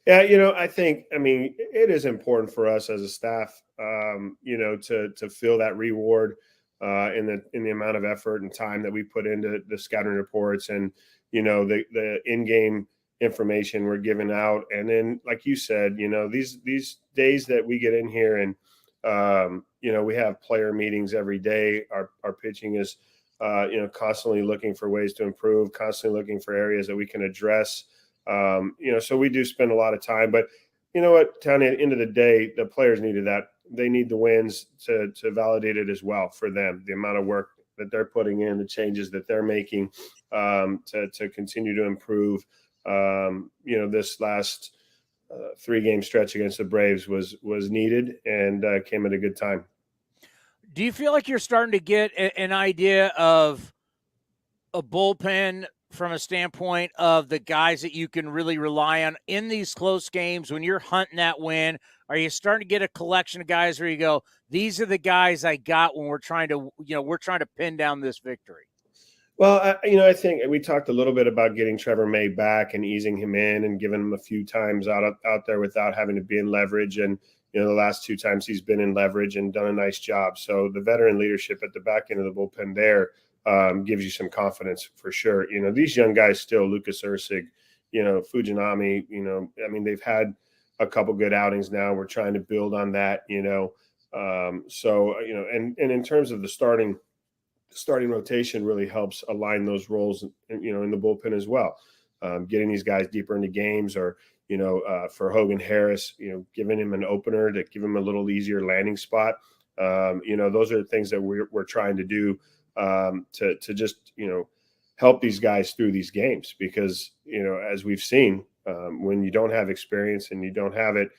Speaker 6: Yeah, I think, it is important for us as a staff, to feel that reward in the amount of effort and time that we put into the scouting reports and, the in-game information we're giving out. And then, like you said, these days that we get in here and, we have player meetings every day. Our pitching is, constantly looking for ways to improve, constantly looking for areas that we can address. So we do spend a lot of time, but you know what, Tony, at the end of the day, the players needed that. They need the wins to validate it as well for them, the amount of work that they're putting in, the changes that they're making to continue to improve. This last 3-game stretch against the Braves was needed and came at a good time.
Speaker 4: Do you feel like you're starting to get an idea of a bullpen from a standpoint of the guys that you can really rely on in these close games when you're hunting that win? Are you starting to get a collection of guys where you go, these are the guys I got when we're trying to pin down this victory?
Speaker 6: Well, I think we talked a little bit about getting Trevor May back and easing him in and giving him a few times out there without having to be in leverage. And, the last 2 times he's been in leverage and done a nice job. So the veteran leadership at the back end of the bullpen there gives you some confidence for sure. These young guys still, Lucas Ursig, Fujinami, they've had a couple good outings now. We're trying to build on that, and in terms of the starting rotation really helps align those roles, in the bullpen as well. Getting these guys deeper into games or, for Hogan Harris, giving him an opener to give him a little easier landing spot. Those are the things that we're trying to do to just, help these guys through these games because, as we've seen, when you don't have experience and you don't have it,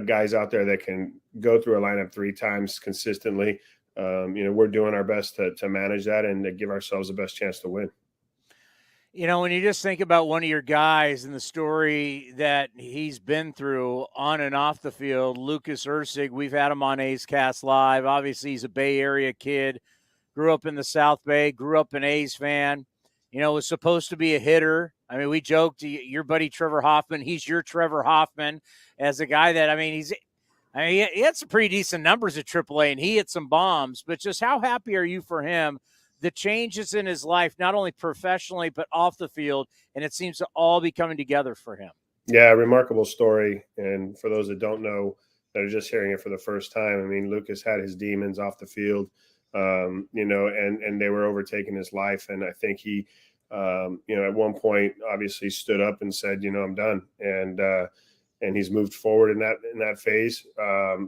Speaker 6: guys out there that can go through a lineup 3 times consistently. We're doing our best to manage that and to give ourselves the best chance to win.
Speaker 4: When you just think about one of your guys and the story that he's been through on and off the field, Lucas Ursig, we've had him on A's Cast Live. Obviously, he's a Bay Area kid, grew up in the South Bay, grew up an A's fan, was supposed to be a hitter. I mean, we joked, your buddy Trevor Hoffman, he's your Trevor Hoffman as a guy that, he had some pretty decent numbers at AAA, and he hit some bombs. But just how happy are you for him? The changes in his life, not only professionally but off the field, and it seems to all be coming together for him.
Speaker 6: Yeah, remarkable story. And for those that don't know, that are just hearing it for the first time, Lucas had his demons off the field, and they were overtaking his life. And I think he, at one point, obviously stood up and said, I'm done. And he's moved forward in that phase.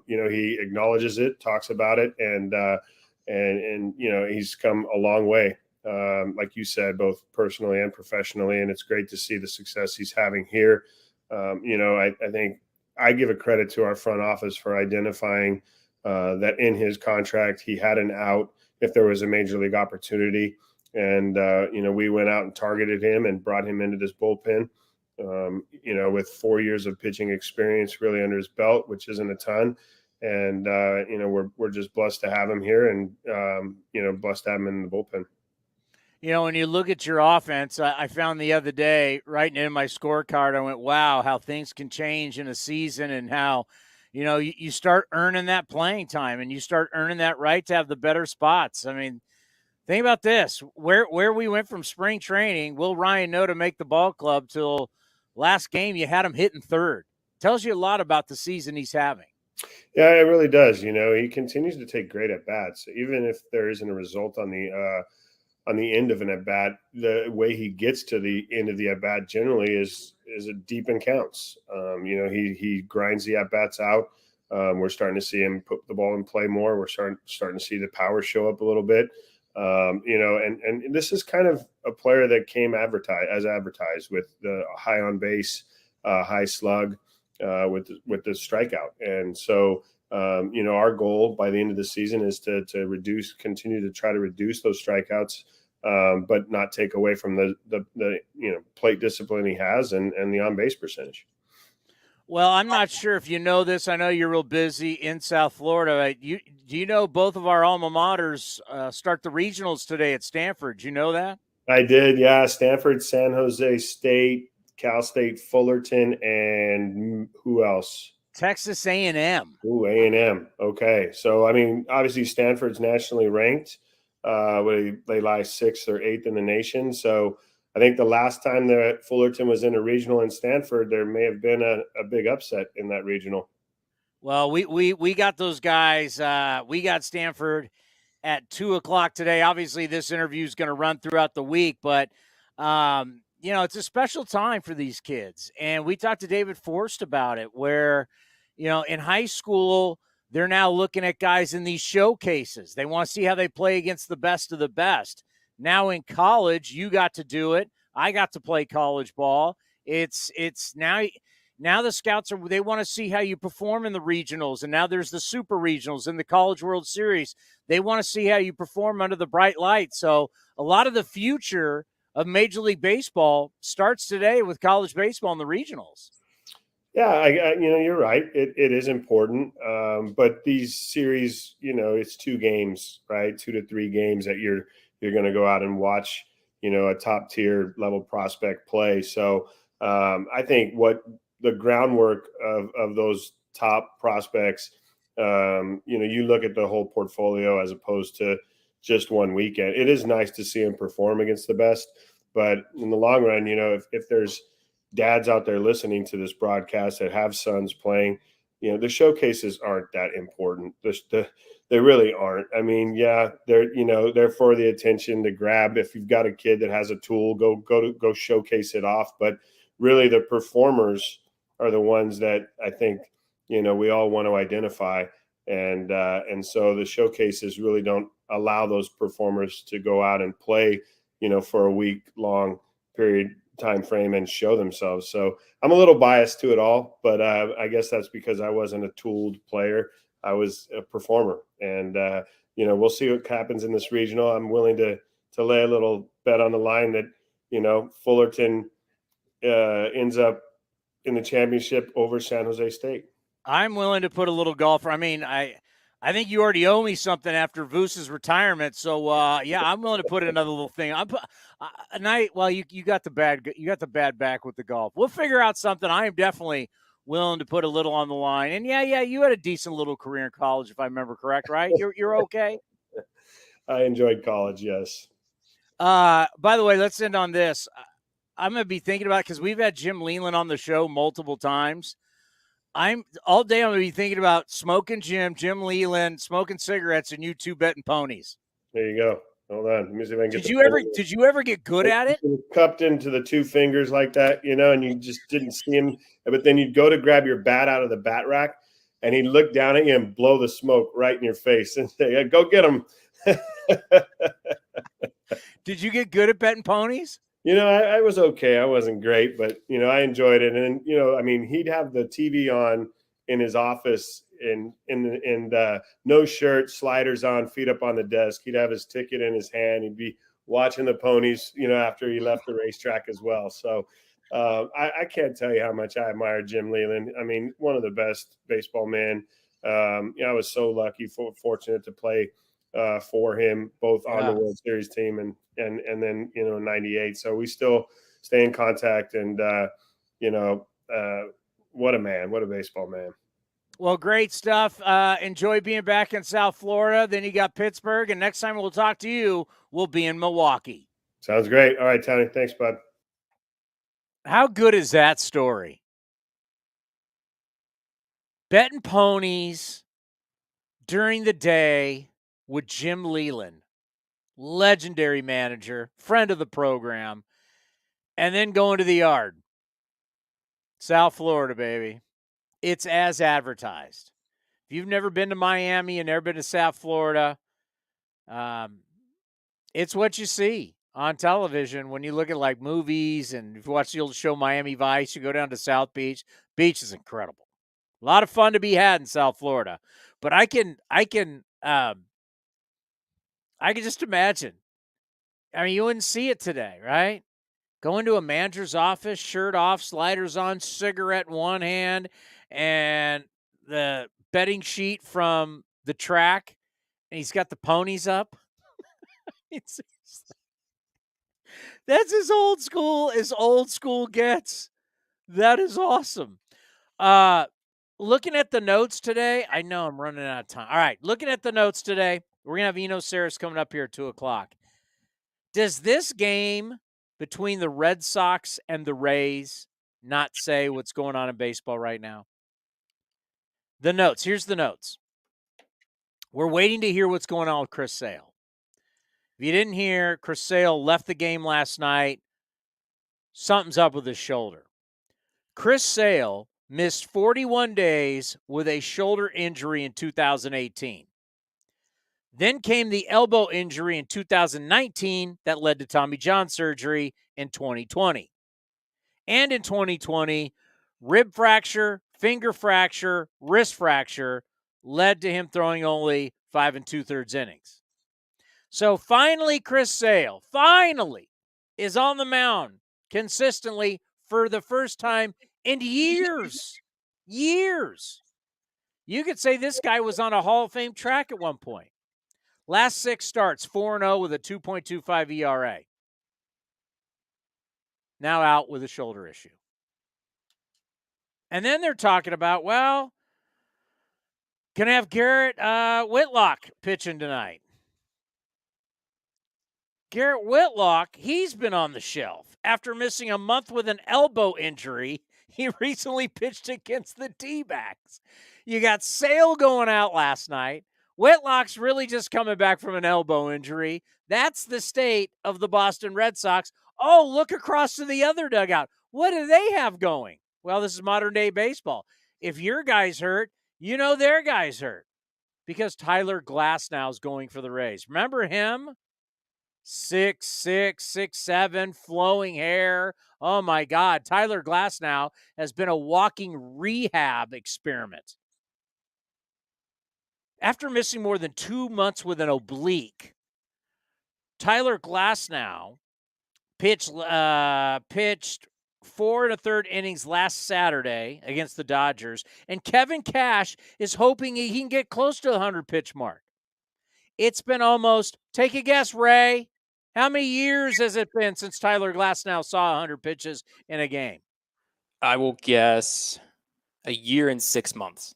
Speaker 6: He acknowledges it, talks about it, and he's come a long way, like you said, both personally and professionally. And it's great to see the success he's having here. I think I give a credit to our front office for identifying that in his contract he had an out if there was a major league opportunity. And we went out and targeted him and brought him into this bullpen. With 4 years of pitching experience really under his belt, which isn't a ton. And, we're just blessed to have him here and, blessed to have him in the bullpen.
Speaker 4: When you look at your offense, I found the other day, writing in my scorecard, I went, wow, how things can change in a season and how, you start earning that playing time and you start earning that right to have the better spots. Think about this, where we went from spring training, will Ryan know to make the ball club till last game you had him hitting third? Tells you a lot about the season he's having.
Speaker 6: Yeah, it really does. He continues to take great at bats, even if there isn't a result on the end of an at bat. The way he gets to the end of the at bat generally is a deep in counts. He grinds the at bats out. We're starting to see him put the ball in play more. We're starting to see the power show up a little bit. And this is kind of a player that came advertised with the high on base, high slug, with the strikeout. And so, our goal by the end of the season is to continue to try to reduce those strikeouts, but not take away from the plate discipline he has and the on base percentage.
Speaker 4: Well, I'm not sure if you know this. I know you're real busy in South Florida. Do you know both of our alma maters start the regionals today at Stanford? Do you know that? I
Speaker 6: did, yeah. Stanford, San Jose State, Cal State, Fullerton, and who else?
Speaker 4: Texas A&M.
Speaker 6: Ooh, A&M. Okay. So, obviously Stanford's nationally ranked. They lie 6th or 8th in the nation. So, I think the last time that Fullerton was in a regional in Stanford, there may have been a big upset in that regional.
Speaker 4: Well, we got those guys. We got Stanford at 2:00 today. Obviously, this interview is going to run throughout the week, but it's a special time for these kids. And we talked to David Forst about it, where in high school they're now looking at guys in these showcases. They want to see how they play against the best of the best. Now in college, you got to do it. I got to play college ball. It's now the scouts they want to see how you perform in the regionals, and now there's the super regionals in the College World Series. They want to see how you perform under the bright light. So a lot of the future of Major League Baseball starts today with college baseball in the regionals.
Speaker 6: Yeah, I you're right. It is important, but these series, it's 2 games, right? 2 to 3 games that you're going to go out and watch, a top tier level prospect play. So I think what the groundwork of those top prospects, you look at the whole portfolio as opposed to just one weekend. It is nice to see them perform against the best, but in the long run, if there's dads out there listening to this broadcast that have sons playing, the showcases aren't that important. They really aren't. I mean, yeah, they're for the attention to grab. If you've got a kid that has a tool, go showcase it off. But really, the performers are the ones that I think we all want to identify, and so the showcases really don't allow those performers to go out and play, for a week long time frame and show themselves. So I'm a little biased to it all, but I guess that's because I wasn't a tooled player. I was a performer, and we'll see what happens in this regional. I'm willing to lay a little bet on the line that Fullerton ends up in the championship over San Jose State.
Speaker 4: I'm willing to put a little golfer. I mean, I think you already owe me something after Voos's retirement. So yeah, I'm willing to put in another little thing. You got the bad back with the golf. We'll figure out something. I am definitely willing to put a little on the line. And yeah, you had a decent little career in college, if I remember correct, right? You're okay.
Speaker 6: I enjoyed college, yes.
Speaker 4: By the way, let's end on this. I'm going to be thinking about it because we've had Jim Leland on the show multiple times. All day I'm going to be thinking about smoking Jim Leland, smoking cigarettes, and you 2 betting ponies.
Speaker 6: There you go. Hold on. Let me see if I can get
Speaker 4: Did you ever get good at it?
Speaker 6: Cupped into the 2 fingers like that, and you just didn't see him. But then you'd go to grab your bat out of the bat rack, and he'd look down at you and blow the smoke right in your face and say, "Go get him."
Speaker 4: Did you get good at betting ponies?
Speaker 6: I was okay. I wasn't great, but I enjoyed it. And he'd have the TV on in his office and no shirt, sliders on, feet up on the desk. He'd have his ticket in his hand. He'd be watching the ponies, after he left the racetrack as well. So I can't tell you how much I admire Jim Leland. I mean, one of the best baseball men. I was so fortunate to play for him, both on the World Series team and then in 98. So we still stay in contact, and what a man, what a baseball man.
Speaker 4: Well, great stuff. Enjoy being back in South Florida. Then you got Pittsburgh, and next time we'll talk to you, we'll be in Milwaukee.
Speaker 6: Sounds great. All right, Tony. Thanks, bud.
Speaker 4: How good is that story? Betting ponies during the day with Jim Leland, legendary manager, friend of the program, and then going to the yard. South Florida, baby. It's as advertised. If you've never been to Miami and never been to South Florida, it's what you see on television when you look at like movies, and if you watch the old show Miami Vice, you go down to South Beach. Beach is incredible. A lot of fun to be had in South Florida. But I can just imagine. I mean, you wouldn't see it today, right? Go into a manager's office, shirt off, sliders on, cigarette in one hand, and the betting sheet from the track, and he's got the ponies up. That's as old school gets. That is awesome. Looking at the notes today, I know I'm running out of time. All right, looking at the notes today, we're going to have Eno Sarris coming up here at 2 o'clock. Does this game between the Red Sox and the Rays not say what's going on in baseball right now? The notes. Here's the notes. We're waiting to hear what's going on with Chris Sale. If you didn't hear, Chris Sale left the game last night. Something's up with his shoulder. Chris Sale missed 41 days with a shoulder injury in 2018. Then came the elbow injury in 2019 that led to Tommy John surgery in 2020. And in 2020, rib fracture, finger fracture, wrist fracture led to him throwing only 5 2/3 innings. So finally, Chris Sale, is on the mound consistently for the first time in years. Years. You could say this guy was on a Hall of Fame track at one point. Last 6 starts, 4-0 with a 2.25 ERA. Now out with a shoulder issue. And then they're talking about, well, can I have Garrett Whitlock pitching tonight? Garrett Whitlock, he's been on the shelf. After missing a month with an elbow injury, he recently pitched against the D-backs. You got Sale going out last night. Whitlock's really just coming back from an elbow injury. That's the state of the Boston Red Sox. Oh, look across to the other dugout. What do they have going? Well, this is modern-day baseball. If your guy's hurt, you know their guy's hurt. Because Tyler Glasnow is going for the Rays. Remember him? 6'6", 6'7", flowing hair. Oh, my God. Tyler Glasnow has been a walking rehab experiment. After missing more than 2 months with an oblique, Tyler Glasnow pitched 4 1/3 innings last Saturday against the Dodgers, and Kevin Cash is hoping he can get close to the 100-pitch mark. It's been almost, take a guess, Ray, how many years has it been since Tyler Glasnow saw 100 pitches in a game?
Speaker 5: I will guess a year and 6 months.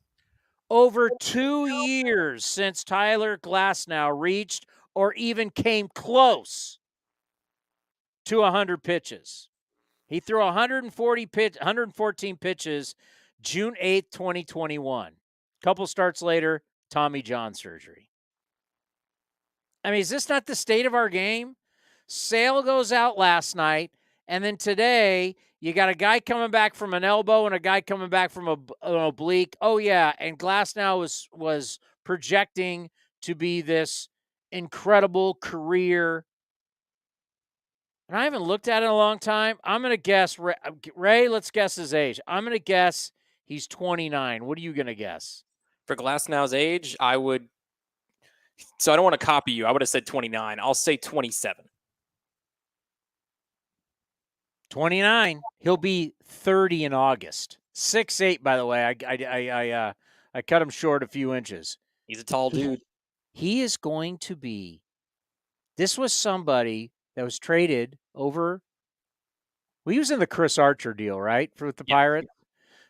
Speaker 4: Over 2 years since Tyler Glasnow reached or even came close to 100 pitches. He threw 114 pitches June 8th, 2021. A couple starts later, Tommy John surgery. I mean, is this not the state of our game? Sale goes out last night, and then today you got a guy coming back from an elbow and a guy coming back from an oblique. Oh, yeah, and Glasnow was projecting to be this incredible career. And I haven't looked at it in a long time. I'm going to guess, Ray, let's guess his age. I'm going to guess he's 29. What are you going to guess?
Speaker 5: For Glasnow's age, I don't want to copy you. I would have said 29. I'll say 27.
Speaker 4: 29. He'll be 30 in August. 6'8", by the way. I cut him short a few inches.
Speaker 5: He's a tall dude.
Speaker 4: He is going to be. This was somebody that was traded over. Well, he was in the Chris Archer deal, right, with the Pirates.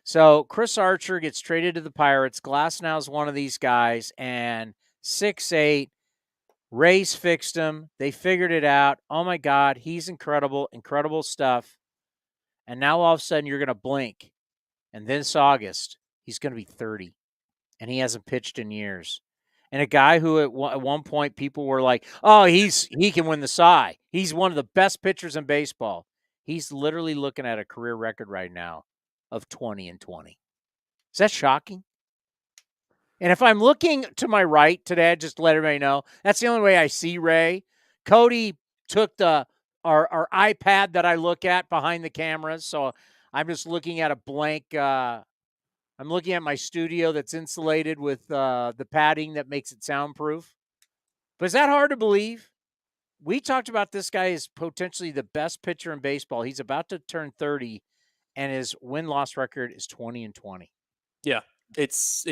Speaker 4: So Chris Archer gets traded to the Pirates. Glasnow is one of these guys, and 6'8". Rays fixed him. They figured it out. Oh, my God, he's incredible, incredible stuff. And now all of a sudden you're going to blink. And this August, he's going to be 30. And he hasn't pitched in years. And a guy who at one point people were like, oh, he can win the Cy. He's one of the best pitchers in baseball. He's literally looking at a career record right now of 20-20. Is that shocking? And if I'm looking to my right today, just to let everybody know, that's the only way I see Ray. Cody took our iPad that I look at behind the cameras, so I'm just looking at a blank. I'm looking at my studio that's insulated with the padding that makes it soundproof. But is that hard to believe? We talked about this guy as potentially the best pitcher in baseball. He's about to turn 30, and his win-loss record is 20-20.
Speaker 5: Yeah, it's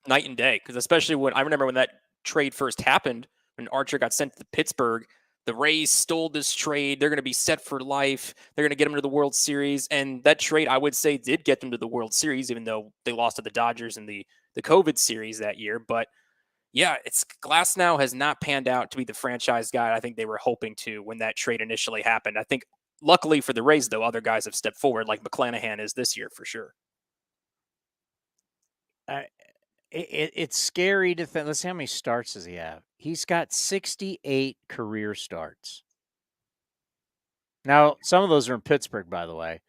Speaker 5: night and day, because especially when I remember when that trade first happened, when Archer got sent to Pittsburgh, the Rays stole this trade. They're going to be set for life. They're going to get him to the World Series. And that trade, I would say, did get them to the World Series, even though they lost to the Dodgers in the COVID series that year. But yeah, Glasnow has not panned out to be the franchise guy I think they were hoping to when that trade initially happened. I think luckily for the Rays, though, other guys have stepped forward, like McClanahan is this year for sure.
Speaker 4: It's scary to think. Let's see how many starts does he have. He's got 68 career starts. Now, some of those are in Pittsburgh, by the way.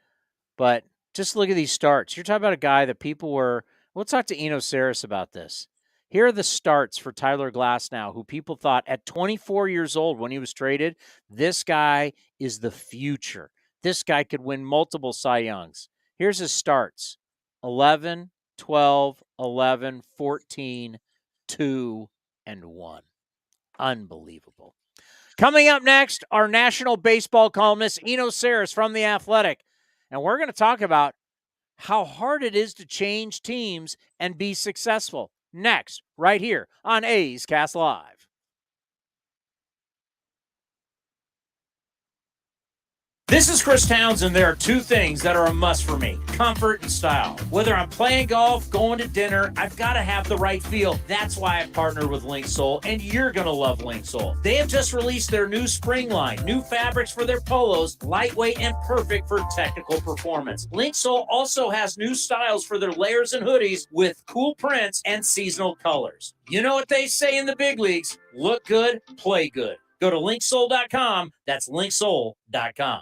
Speaker 4: But Just look at these starts. You're talking about a guy that people were – we'll talk to Eno Sarris about this. Here are the starts for Tyler Glasnow, who people thought at 24 years old when he was traded, this guy is the future. This guy could win multiple Cy Youngs. Here's his starts: 11, 12, 11, 14, 2, and 1. Unbelievable. Coming up next, our national baseball columnist, Eno Sarris from The Athletic. And we're going to talk about how hard it is to change teams and be successful. Next, right here on A's Cast Live. This is Chris Townsend. There are two things that are a must for me: comfort and style. Whether I'm playing golf, going to dinner, I've got to have the right feel. That's why I've partnered with Linksole, and you're going to love Linksole. They have just released their new spring line, new fabrics for their polos, lightweight and perfect for technical performance. Linksole also has new styles for their layers and hoodies with cool prints and seasonal colors. You know what they say in the big leagues: look good, play good. Go to linksole.com. That's linksole.com.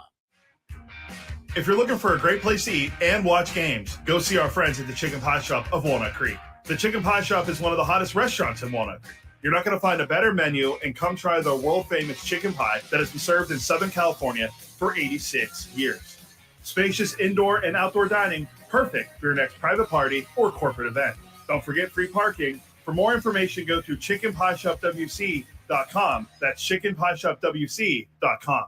Speaker 7: If you're looking for a great place to eat and watch games, go see our friends at the Chicken Pie Shop of Walnut Creek. The Chicken Pie Shop is one of the hottest restaurants in Walnut Creek. You're not going to find a better menu, and come try the world-famous chicken pie that has been served in Southern California for 86 years. Spacious indoor and outdoor dining, perfect for your next private party or corporate event. Don't forget free parking. For more information, go to chickenpieshopwc.com. That's chickenpieshopwc.com.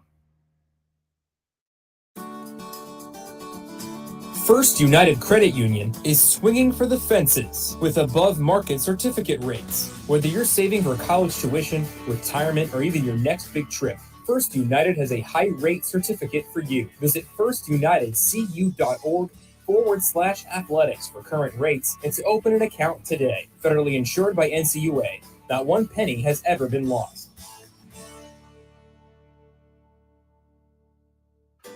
Speaker 8: First United Credit Union is swinging for the fences with above-market certificate rates. Whether you're saving for college tuition, retirement, or even your next big trip, First United has a high-rate certificate for you. Visit firstunitedcu.org/athletics for current rates and to open an account today. Federally insured by NCUA. Not one penny has ever been lost.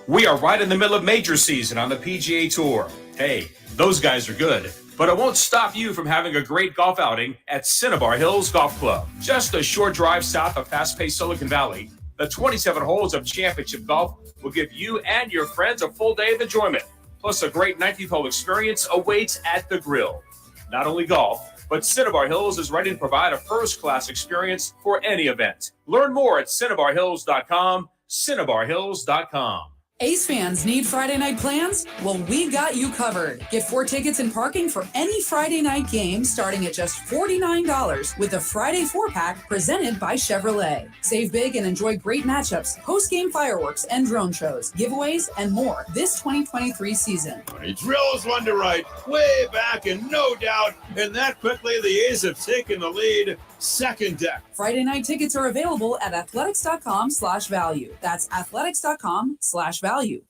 Speaker 2: We are right in the middle of major season on the PGA Tour. Hey, those guys are good, but it won't stop you from having a great golf outing at Cinnabar Hills Golf Club. Just a short drive south of fast-paced Silicon Valley, the 27 holes of championship golf will give you and your friends a full day of enjoyment. Plus, a great 19th hole experience awaits at the grill. Not only golf, but Cinnabar Hills is ready to provide a first-class experience for any event. Learn more at cinnabarhills.com, cinnabarhills.com.
Speaker 9: A's fans need Friday night plans? Well, we got you covered. Get 4 tickets and parking for any Friday night game starting at just $49 with a Friday 4-pack presented by Chevrolet. Save big and enjoy great matchups, post-game fireworks and drone shows, giveaways, and more this 2023 season.
Speaker 3: He drills one to right, way back, and no doubt, and that quickly the A's have taken the lead. Second deck.
Speaker 9: Friday night tickets are available at athletics.com/value. That's athletics.com/value.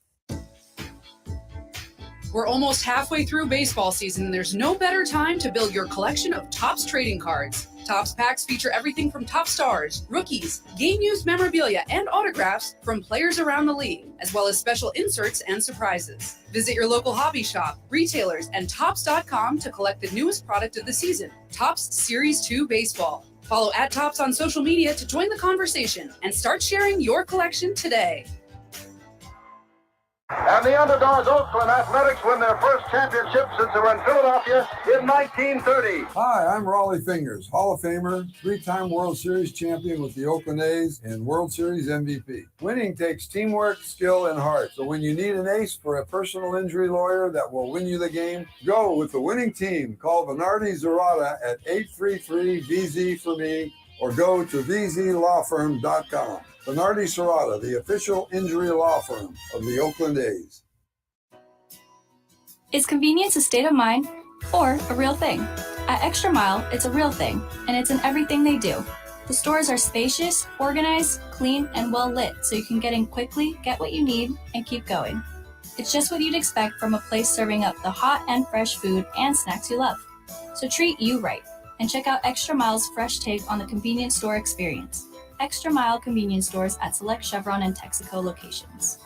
Speaker 9: We're almost halfway through baseball season, and there's no better time to build your collection of Topps trading cards. Topps packs feature everything from top stars, rookies, game-used memorabilia, and autographs from players around the league, as well as special inserts and surprises. Visit your local hobby shop, retailers, and Topps.com to collect the newest product of the season, Topps Series 2 Baseball. Follow @Topps on social media to join the conversation and start sharing your collection today.
Speaker 10: And the underdogs Oakland Athletics win their first championship since they were in Philadelphia in 1930.
Speaker 11: Hi, I'm Raleigh Fingers, Hall of Famer, 3-time World Series champion with the Oakland A's and World Series MVP. Winning takes teamwork, skill, and heart. So when you need an ace for a personal injury lawyer that will win you the game, go with the winning team. Call Venardi Zerata at 833-VZ for me or go to vzlawfirm.com. Venardi Serrata, the official injury law firm of the Oakland A's.
Speaker 12: Is convenience a state of mind or a real thing? At Extra Mile, it's a real thing, and it's in everything they do. The stores are spacious, organized, clean, and well lit, so you can get in quickly, get what you need, and keep going. It's just what you'd expect from a place serving up the hot and fresh food and snacks you love. So treat you right, and check out Extra Mile's fresh take on the convenience store experience. Extra Mile convenience stores at select Chevron and Texaco locations.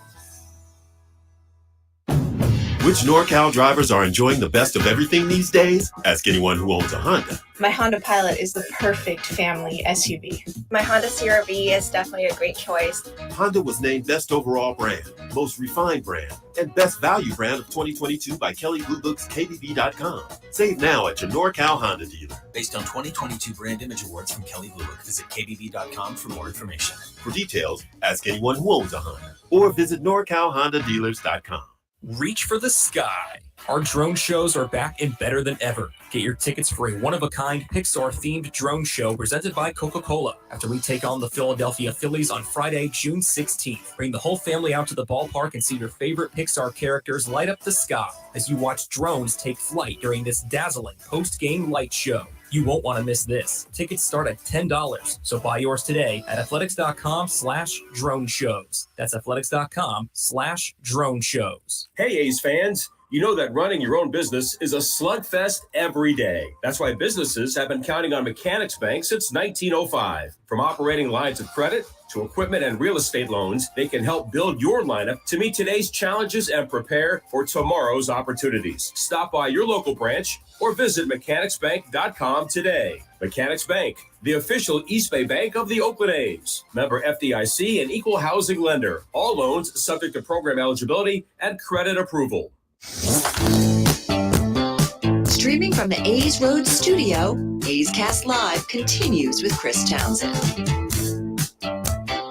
Speaker 13: Which NorCal drivers are enjoying the best of everything these days? Ask anyone who owns a Honda.
Speaker 14: My Honda Pilot is the perfect family SUV. My Honda CR-V is definitely a great choice.
Speaker 13: Honda was named Best Overall Brand, Most Refined Brand, and Best Value Brand of 2022 by Kelley Blue Book's KBB.com. Save now at your NorCal Honda dealer.
Speaker 15: Based on 2022 Brand Image Awards from Kelley Blue Book, visit KBB.com for more information.
Speaker 13: For details, ask anyone who owns a Honda or visit NorCalHondaDealers.com.
Speaker 8: Reach for the sky. Our drone shows are back and better than ever. Get your tickets for a one-of-a-kind Pixar-themed drone show presented by Coca-Cola after we take on the Philadelphia Phillies on Friday, June 16th. Bring the whole family out to the ballpark and see your favorite Pixar characters light up the sky as you watch drones take flight during this dazzling post-game light show. You won't want to miss this. Tickets start at $10, so buy yours today at athletics.com/drone shows. That's athletics.com/drone shows.
Speaker 16: Hey, A's fans. You know that running your own business is a slugfest every day. That's why businesses have been counting on Mechanics Bank since 1905. From operating lines of credit to equipment and real estate loans, they can help build your lineup to meet today's challenges and prepare for tomorrow's opportunities. Stop by your local branch or visit mechanicsbank.com today. Mechanics Bank, the official East Bay Bank of the Oakland A's. Member FDIC and equal housing lender. All loans subject to program eligibility and credit approval.
Speaker 1: Streaming from the A's Road studio, A's Cast Live continues with Chris Townsend.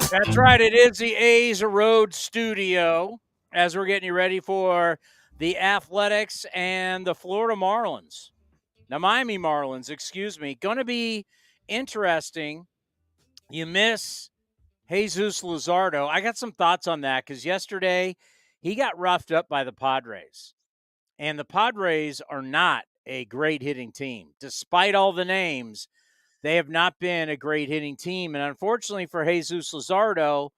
Speaker 4: That's right. It is the A's Road studio as we're getting you ready for the Athletics and the Florida Marlins. Now, Miami Marlins, excuse me. Going to be interesting. You miss Jesus Luzardo. I got some thoughts on that because yesterday he got roughed up by the Padres. And the Padres are not a great hitting team. Despite all the names, they have not been a great hitting team. And unfortunately for Jesus Luzardo,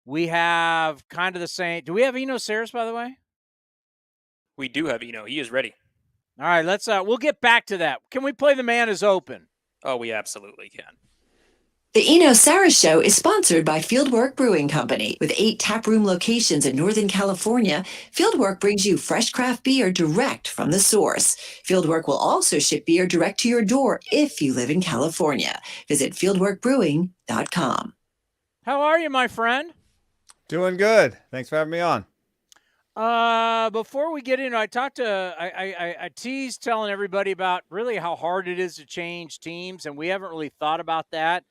Speaker 4: we have kind of the same. Do we have Eno Sarris, by the way?
Speaker 5: We do have Eno. He is ready.
Speaker 4: All right, we'll get back to that. Can we play The Man is Open?
Speaker 5: Oh, we absolutely can.
Speaker 1: The Eno Sarris Show is sponsored by Fieldwork Brewing Company. With 8 taproom locations in Northern California, Fieldwork brings you fresh craft beer direct from the source. Fieldwork will also ship beer direct to your door if you live in California. Visit fieldworkbrewing.com.
Speaker 4: How are you, my friend?
Speaker 17: Doing good. Thanks for having me on.
Speaker 4: Before we get in, I teased telling everybody about really how hard it is to change teams, and we haven't really thought about that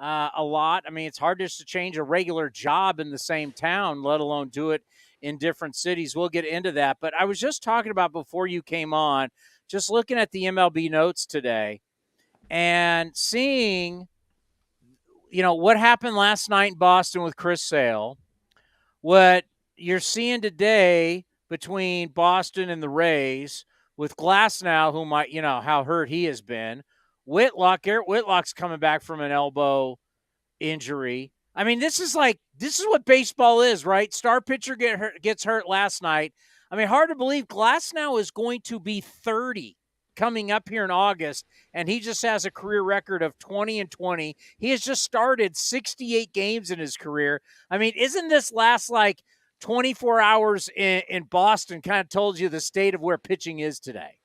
Speaker 4: a lot. I mean, it's hard just to change a regular job in the same town, let alone do it in different cities. We'll get into that. But I was just talking about before you came on, just looking at the MLB notes today and seeing, what happened last night in Boston with Chris Sale, what you're seeing today between Boston and the Rays with Glasnow, who might, how hurt he has been. Garrett Whitlock's coming back from an elbow injury. I mean, this is what baseball is, right? Star pitcher gets hurt last night. I mean, hard to believe Glasnow is going to be 30 coming up here in August, and he just has a career record of 20-20. He has just started 68 games in his career. I mean, isn't this last 24 hours in Boston kind of told you the state of where pitching is today?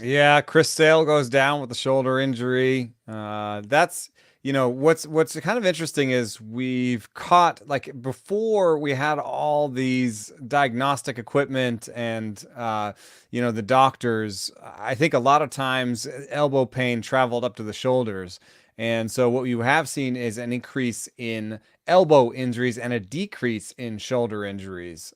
Speaker 17: Yeah, Chris Sale goes down with a shoulder injury. That's, what's kind of interesting is we've caught, before we had all these diagnostic equipment and, the doctors, I think a lot of times elbow pain traveled up to the shoulders. And so what you have seen is an increase in elbow injuries and a decrease in shoulder injuries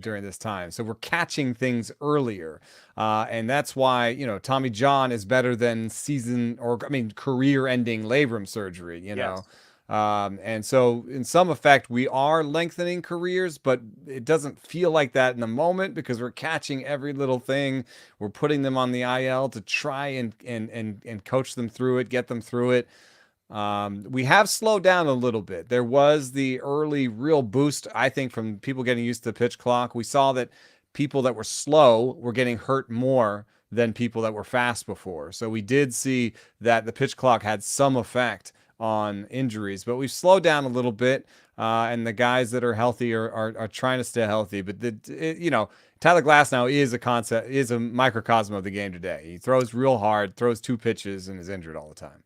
Speaker 17: during this time. So we're catching things earlier. And that's why, Tommy John is better than career-ending labrum surgery,
Speaker 4: Yes.
Speaker 17: And so in some effect, we are lengthening careers, but it doesn't feel like that in the moment because we're catching every little thing. We're putting them on the IL to try and coach them through it, get them through it. We have slowed down a little bit. There was the early real boost, I think, from people getting used to the pitch clock. We saw that people that were slow were getting hurt more than people that were fast before. So we did see that the pitch clock had some effect on injuries, but we've slowed down a little bit, and the guys that are healthy are trying to stay healthy. But Tyler Glasnow is a microcosm of the game today. He throws real hard, throws 2 pitches, and is injured all the time.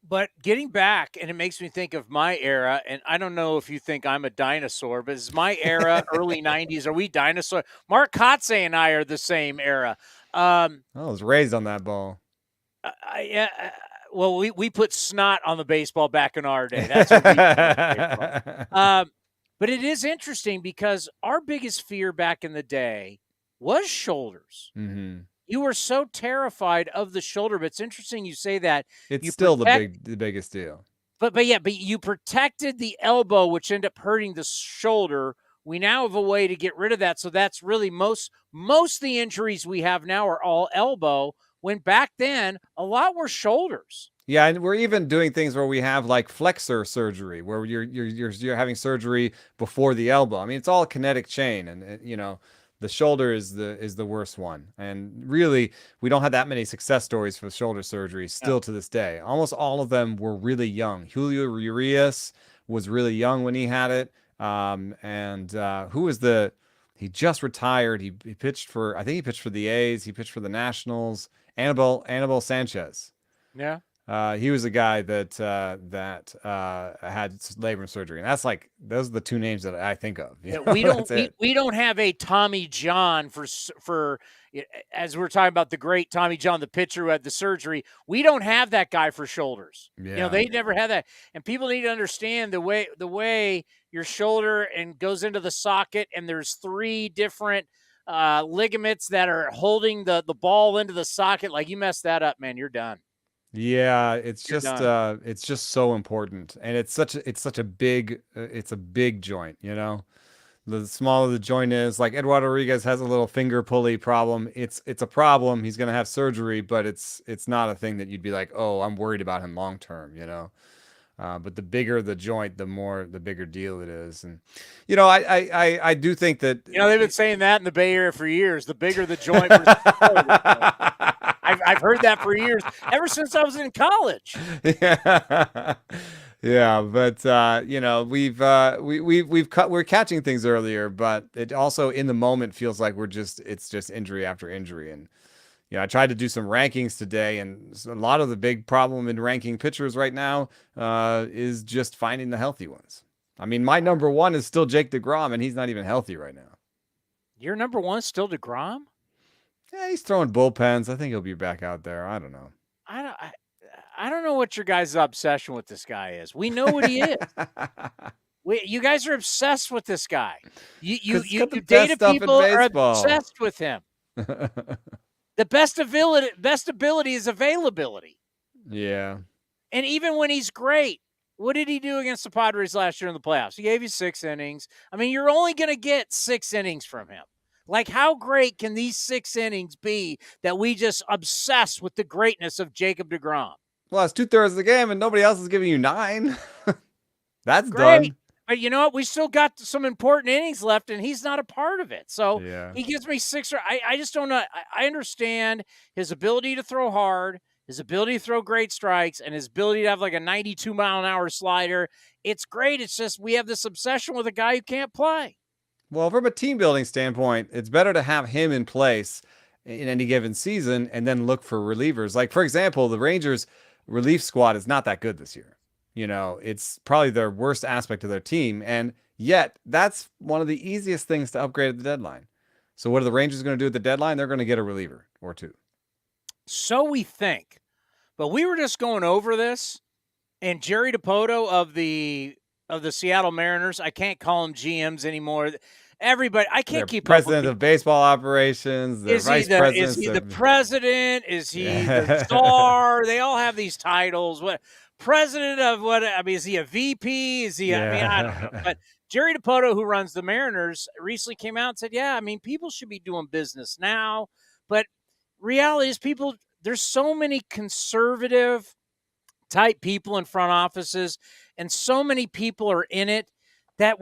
Speaker 4: But getting back, and it makes me think of my era, and I don't know if you think I'm a dinosaur, but it's my era, early 90s. Are we dinosaur? Mark Kotsay and I are the same era.
Speaker 17: I was raised on that ball.
Speaker 4: Well, we put snot on the baseball back in our day. That's what we did. But it is interesting because our biggest fear back in the day was shoulders.
Speaker 17: Mm-hmm.
Speaker 4: You were so terrified of the shoulder, but it's interesting you say that.
Speaker 17: It's still the biggest deal.
Speaker 4: But you protected the elbow, which ended up hurting the shoulder. We now have a way to get rid of that. So that's really most of the injuries we have now are all elbow, when back then a lot were shoulders.
Speaker 17: Yeah, and we're even doing things where we have like flexor surgery, where you're having surgery before the elbow. I mean, it's all a kinetic chain, and the shoulder is the worst one. And really, we don't have that many success stories for shoulder surgery still to this day. Almost all of them were really young. Julio Urias was really young when he had it. Who was he just retired. He pitched for the A's. He pitched for the Nationals. Anibal Sanchez.
Speaker 4: Yeah.
Speaker 17: He was a guy that had labrum surgery, and those are the 2 names that I think of.
Speaker 4: We don't have a Tommy John for as we're talking about the great Tommy John, the pitcher who had the surgery. We don't have that guy for shoulders.
Speaker 17: Yeah.
Speaker 4: They never had that, and people need to understand the way your shoulder and goes into the socket, and there's 3 different ligaments that are holding the ball into the socket. Like, you mess that up, man, you're done.
Speaker 17: Yeah, it's just so important, and it's a big joint. The smaller the joint is, like Eduardo Rodriguez has a little finger pulley problem. It's a problem. He's going to have surgery, but it's not a thing that you'd be like, oh, I'm worried about him long term. But the bigger the joint, the bigger deal it is. And I do think that
Speaker 4: they've been saying that in the Bay Area for years. The bigger the joint. I've heard that for years, ever since I was in college.
Speaker 17: Yeah, but we're catching things earlier, but it also in the moment feels like it's just injury after injury. And I tried to do some rankings today, and a lot of the big problem in ranking pitchers right now is just finding the healthy ones. I mean, my number 1 is still Jake DeGrom, and he's not even healthy right now.
Speaker 4: Your number 1 is still DeGrom?
Speaker 17: Yeah, he's throwing bullpens. I think he'll be back out there. I don't know.
Speaker 4: I don't know what your guys' obsession with this guy is. We know what he is. You guys are obsessed with this guy. You data people are obsessed with him. The best ability is availability.
Speaker 17: Yeah.
Speaker 4: And even when he's great, what did he do against the Padres last year in the playoffs? He gave you 6 innings. I mean, you're only going to get 6 innings from him. Like, how great can these 6 innings be that we just obsess with the greatness of Jacob DeGrom?
Speaker 17: Well, it's 2/3 of the game, and nobody else is giving you 9. That's
Speaker 4: great.
Speaker 17: Done.
Speaker 4: But you know what? We still got some important innings left, and he's not a part of it. So He gives me 6. I just don't know. I understand his ability to throw hard, his ability to throw great strikes, and his ability to have like a 92-mile-an-hour slider. It's great. It's just we have this obsession with a guy who can't play.
Speaker 17: Well, from a team building standpoint, it's better to have him in place in any given season and then look for relievers. Like, for example, the Rangers relief squad is not that good this year. It's probably their worst aspect of their team. And yet that's one of the easiest things to upgrade at the deadline. So what are the Rangers going to do at the deadline? They're going to get a reliever or 2.
Speaker 4: So we think, but we were just going over this, and Jerry Dipoto of the Seattle Mariners, I can't call them GMs anymore. Everybody, I can't keep
Speaker 17: president of baseball operations.
Speaker 4: Is he the president? Is he the star? They all have these titles. What president of what? I mean, is he a VP? Is he? I mean, I don't know. But Jerry Dipoto, who runs the Mariners, recently came out and said, "Yeah, I mean, people should be doing business now." But reality is, there's so many conservative type people in front offices, and so many people are in it that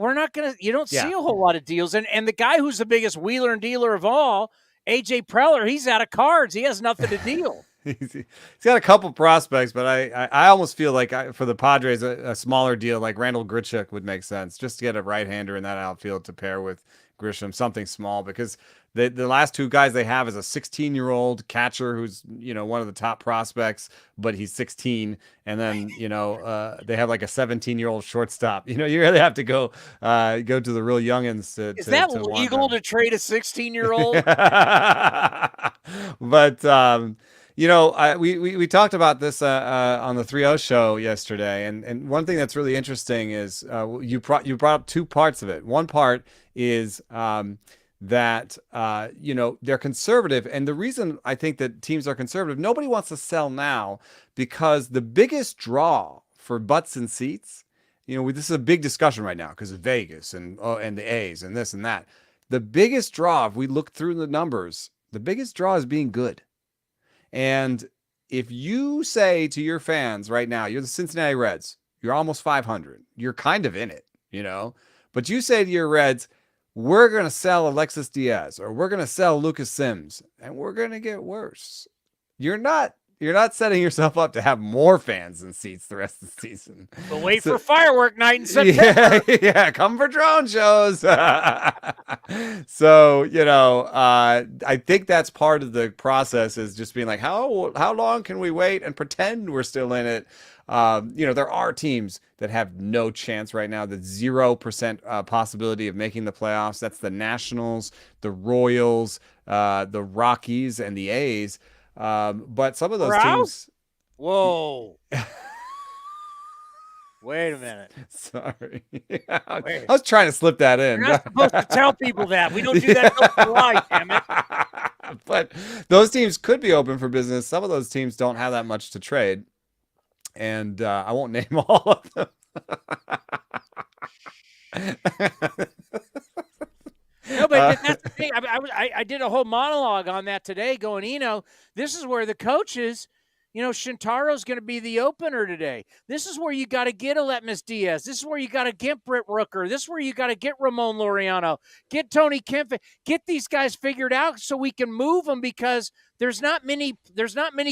Speaker 4: you don't see a whole lot of deals. And the guy who's the biggest wheeler and dealer of all, AJ Preller, he's out of cards. He has nothing to deal.
Speaker 17: He's got a couple prospects, but I almost feel like for the Padres, a smaller deal like Randall Grichuk would make sense, just to get a right-hander in that outfield to pair with Grisham, something small, because the last two guys they have is a 16-year-old catcher who's, one of the top prospects, but he's 16. And then, they have like a 17-year-old shortstop. You really have to go to the real youngins
Speaker 4: Is that legal to trade a 16-year-old?
Speaker 17: But, we talked about this on the 3-0 show yesterday. And one thing that's really interesting is you brought up two parts of it. One part is that they're conservative, and the reason I think that teams are conservative, nobody wants to sell now because the biggest draw for butts and seats, this is a big discussion right now because of Vegas and the A's and this and that. The biggest draw, if we look through the numbers, the biggest draw is being good. And if you say to your fans right now, you're the Cincinnati Reds, you're almost 500, you're kind of in it, but you say to your Reds, we're going to sell Alexis Diaz, or we're going to sell Lucas Sims, and we're going to get worse. You're not setting yourself up to have more fans and seats the rest of the season.
Speaker 4: But wait for firework night in September.
Speaker 17: Yeah, come for drone shows. So, I think that's part of the process, is just being like, how long can we wait and pretend we're still in it? There are teams that have no chance right now, the 0% possibility of making the playoffs. That's the Nationals, the Royals, the Rockies, and the A's. But some of those teams.
Speaker 4: Whoa. Wait a minute.
Speaker 17: Sorry. I was trying to slip that in.
Speaker 4: You're not supposed to tell people that. We don't do that in July, damn it.
Speaker 17: But those teams could be open for business. Some of those teams don't have that much to trade. And I won't name all of them.
Speaker 4: No, but that's the thing. I did a whole monologue on that today going, this is where the coaches, Shintaro's going to be the opener today. This is where you got to get Aletmus Diaz. This is where you got to get Britt Rooker. This is where you got to get Ramon Laureano, get Tony Kempf, get these guys figured out so we can move them, because there's not many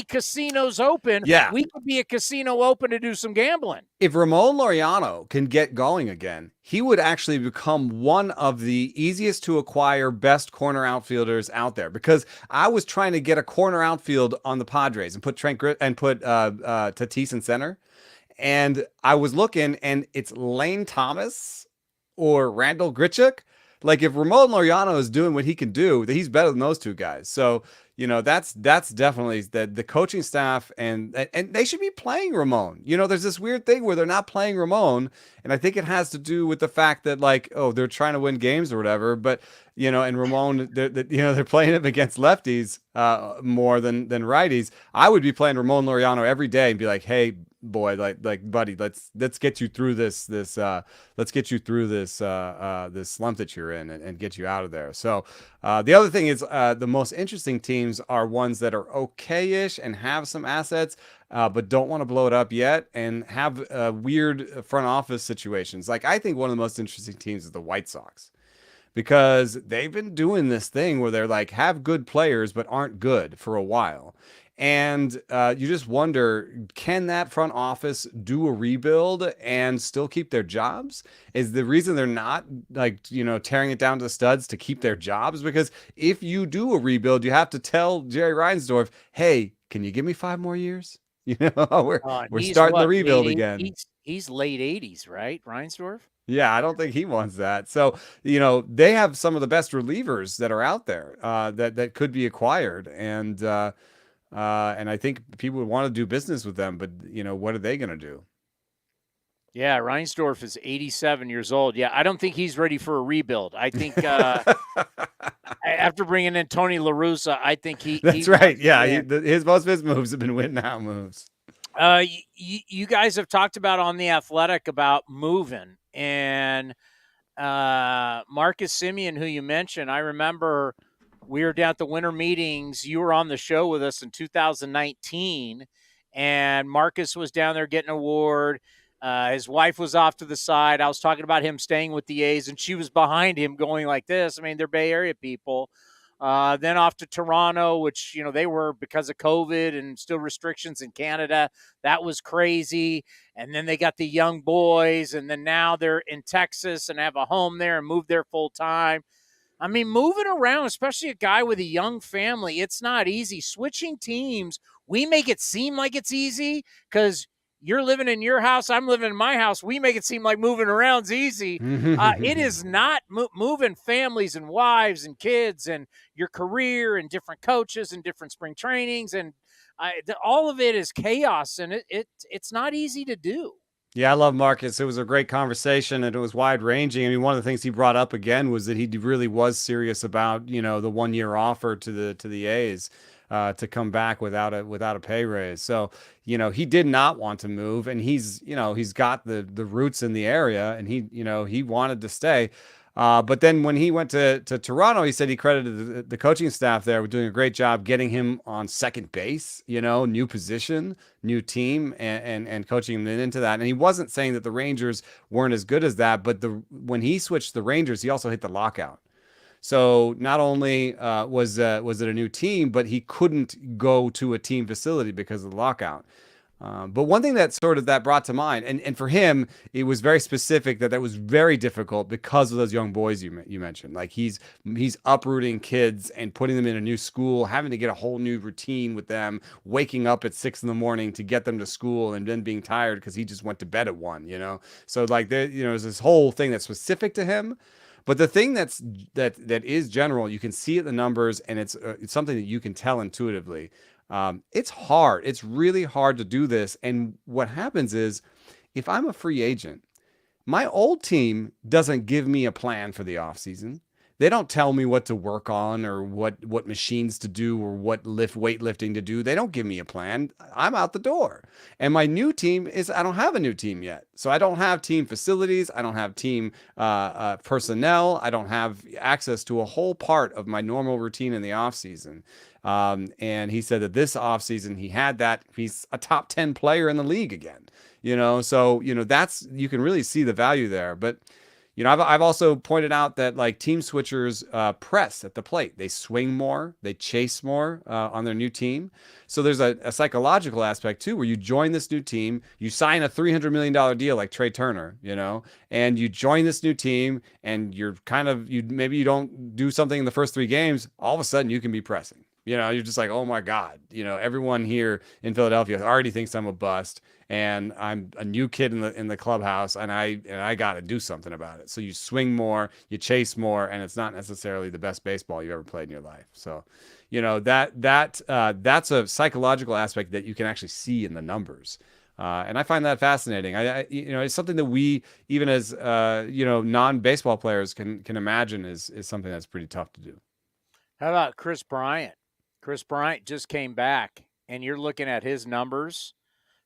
Speaker 4: casinos open.
Speaker 17: Yeah.
Speaker 4: We could be a casino open to do some gambling.
Speaker 17: If Ramon Laureano can get going again, he would actually become one of the easiest to acquire best corner outfielders out there, because I was trying to get a corner outfield on the Padres and put Tatis in center. And I was looking, and it's Lane Thomas or Randall Grichuk. Like, if Ramon Laureano is doing what he can do, he's better than those two guys. So, that's definitely the coaching staff, and they should be playing Ramon. There's this weird thing where they're not playing Ramon, and I think it has to do with the fact that, like, they're trying to win games or whatever. But and Ramon, they're playing him against lefties more than righties. I would be playing Ramon Laureano every day and be like, hey, boy, like buddy, let's get you through this slump that you're in, and get you out of there. So the other thing is the most interesting teams are ones that are okay-ish and have some assets, but don't want to blow it up yet, and have weird front office situations. Like, I think one of the most interesting teams is the White Sox, because they've been doing this thing where they're like, have good players but aren't good for a while. And you just wonder, can that front office do a rebuild and still keep their jobs? Is the reason they're not, like, tearing it down to the studs to keep their jobs? Because if you do a rebuild, you have to tell Jerry Reinsdorf, hey, can you give me 5 more years? We're starting the rebuild again.
Speaker 4: He's late 80s, right, Reinsdorf?
Speaker 17: Yeah, I don't think he wants that. So, they have some of the best relievers that are out there that could be acquired. And I think people would want to do business with them, but what are they going to do?
Speaker 4: Yeah, Reinsdorf is 87 years old. Yeah, I don't think he's ready for a rebuild. I think after bringing in Tony La Russa, I think
Speaker 17: That's right. Yeah, most of his moves have been win-now moves.
Speaker 4: You guys have talked about on The Athletic about moving, and Marcus Semien, who you mentioned, I remember we were down at the winter meetings. You were on the show with us in 2019, and Marcus was down there getting an award. His wife was off to the side. I was talking about him staying with the A's, and she was behind him going like this. I mean, they're Bay Area people. Then off to Toronto, which, they were, because of COVID and still restrictions in Canada, that was crazy. And then they got the young boys, and then now they're in Texas and have a home there and moved there full time. I mean, moving around, especially a guy with a young family, it's not easy. Switching teams, we make it seem like it's easy because you're living in your house, I'm living in my house. We make it seem like moving around's easy. It is not. Moving families and wives and kids and your career and different coaches and different spring trainings and all of it is chaos, and it's not easy to do.
Speaker 17: Yeah, I love Marcus. It was a great conversation and it was wide ranging. I mean, one of the things he brought up again was that he really was serious about, the 1-year offer to the A's to come back without a pay raise. So, he did not want to move, and he's got the roots in the area, and he wanted to stay. But then when he went to Toronto, he said he credited the coaching staff there with doing a great job getting him on second base, new position, new team, and coaching him into that. And he wasn't saying that the Rangers weren't as good as that, but when he switched the Rangers, he also hit the lockout. So not only was it a new team, but he couldn't go to a team facility because of the lockout. But one thing that brought to mind, and for him, it was very specific that was very difficult because of those young boys you mentioned. Like he's uprooting kids and putting them in a new school, having to get a whole new routine with them, waking up at 6 a.m. to get them to school, and then being tired because he just went to bed at 1. So like there's this whole thing that's specific to him. But the thing that is general, you can see it in the numbers, and it's something that you can tell intuitively. It's hard. It's really hard to do this. And what happens is, if I'm a free agent, my old team doesn't give me a plan for the offseason. They don't tell me what to work on or what machines to do or what weightlifting to do. They don't give me a plan. I'm out the door. And my new team I don't have a new team yet. So I don't have team facilities. I don't have team personnel. I don't have access to a whole part of my normal routine in the offseason. And he said that this offseason he had that. He's a top 10 player in the league again. So that's, you can really see the value there. But I've also pointed out that like team switchers press at the plate. They swing more, they chase more on their new team. So there's a psychological aspect too, where you join this new team, you sign a $300 million deal like Trey Turner, and you join this new team, and you're maybe you don't do something in the first 3 games. All of a sudden, you can be pressing. You're just like, oh my God, everyone here in Philadelphia already thinks I'm a bust, and I'm a new kid in the clubhouse, and I got to do something about it. So you swing more, you chase more, and it's not necessarily the best baseball you've ever played in your life. So, that's a psychological aspect that you can actually see in the numbers. And I find that fascinating. It's something that we, even as non-baseball players, can imagine is something that's pretty tough to do.
Speaker 4: How about Chris Bryant? Chris Bryant just came back, and you're looking at his numbers,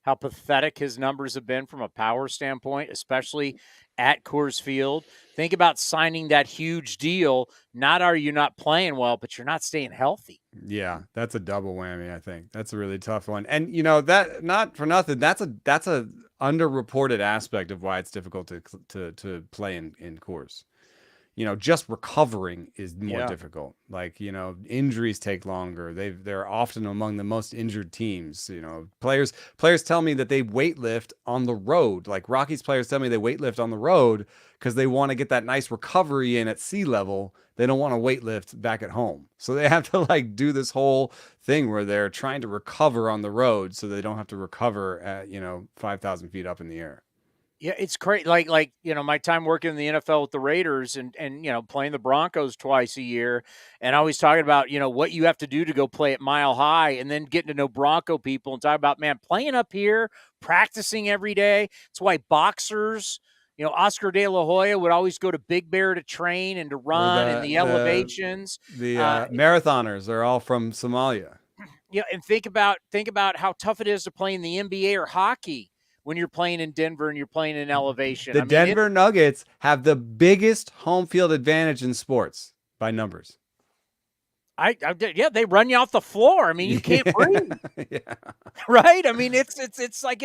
Speaker 4: how pathetic his numbers have been from a power standpoint, especially at Coors Field. Think about signing that huge deal. Not are you not playing well, but you're not staying healthy.
Speaker 17: Yeah, that's a double whammy, I think. That's a really tough one. And, that, not for nothing, that's a underreported aspect of why it's difficult to play in Coors. Just recovering is more difficult. Like, injuries take longer. They're often among the most injured teams. Players tell me that they weightlift on the road. Like Rockies players tell me they weightlift on the road because they want to get that nice recovery in at sea level. They don't want to weightlift back at home. So they have to do this whole thing where they're trying to recover on the road so they don't have to recover at, 5,000 feet up in the air.
Speaker 4: Yeah, it's great. Like my time working in the NFL with the Raiders and playing the Broncos twice a year, and always talking about what you have to do to go play at Mile High, and then getting to know Bronco people and talk about, man, playing up here, practicing every day. It's why boxers, Oscar De La Hoya would always go to Big Bear to train and to run in the elevations.
Speaker 17: The marathoners are all from Somalia.
Speaker 4: And think about how tough it is to play in the NBA or hockey when you're playing in Denver and you're playing in elevation.
Speaker 17: The Denver Nuggets have the biggest home field advantage in sports by numbers.
Speaker 4: They run you off the floor. I mean, you can't breathe.
Speaker 17: Yeah.
Speaker 4: Right? I mean, it's I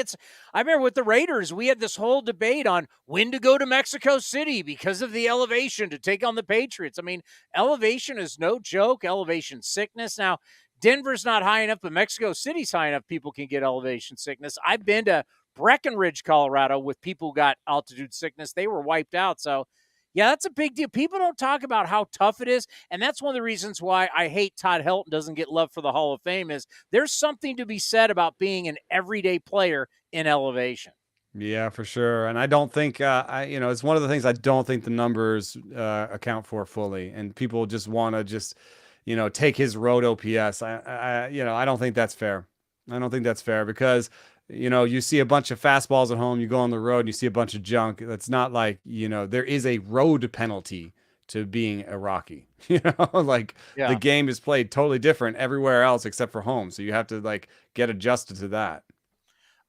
Speaker 4: remember with the Raiders, we had this whole debate on when to go to Mexico City because of the elevation to take on the Patriots. I mean, elevation is no joke. Elevation sickness. Now, Denver's not high enough, but Mexico City's high enough. People can get elevation sickness. I've been to Breckenridge, Colorado, with people who got altitude sickness. They were wiped out. So, Yeah, that's a big deal. People don't talk about how tough it is, and that's one of the reasons why I hate Todd Helton doesn't get love for the Hall of Fame is there's something to be said about being an everyday player in elevation.
Speaker 17: Yeah, for sure. And I don't think, it's one of the things I don't think the numbers account for fully. And people just want to take his road OPS. I don't think that's fair. I don't think that's fair because, you see a bunch of fastballs at home, you go on the road and you see a bunch of junk. That's not like, there is a road penalty to being a Rocky, the game is played totally different everywhere else except for home. So you have to get adjusted to that.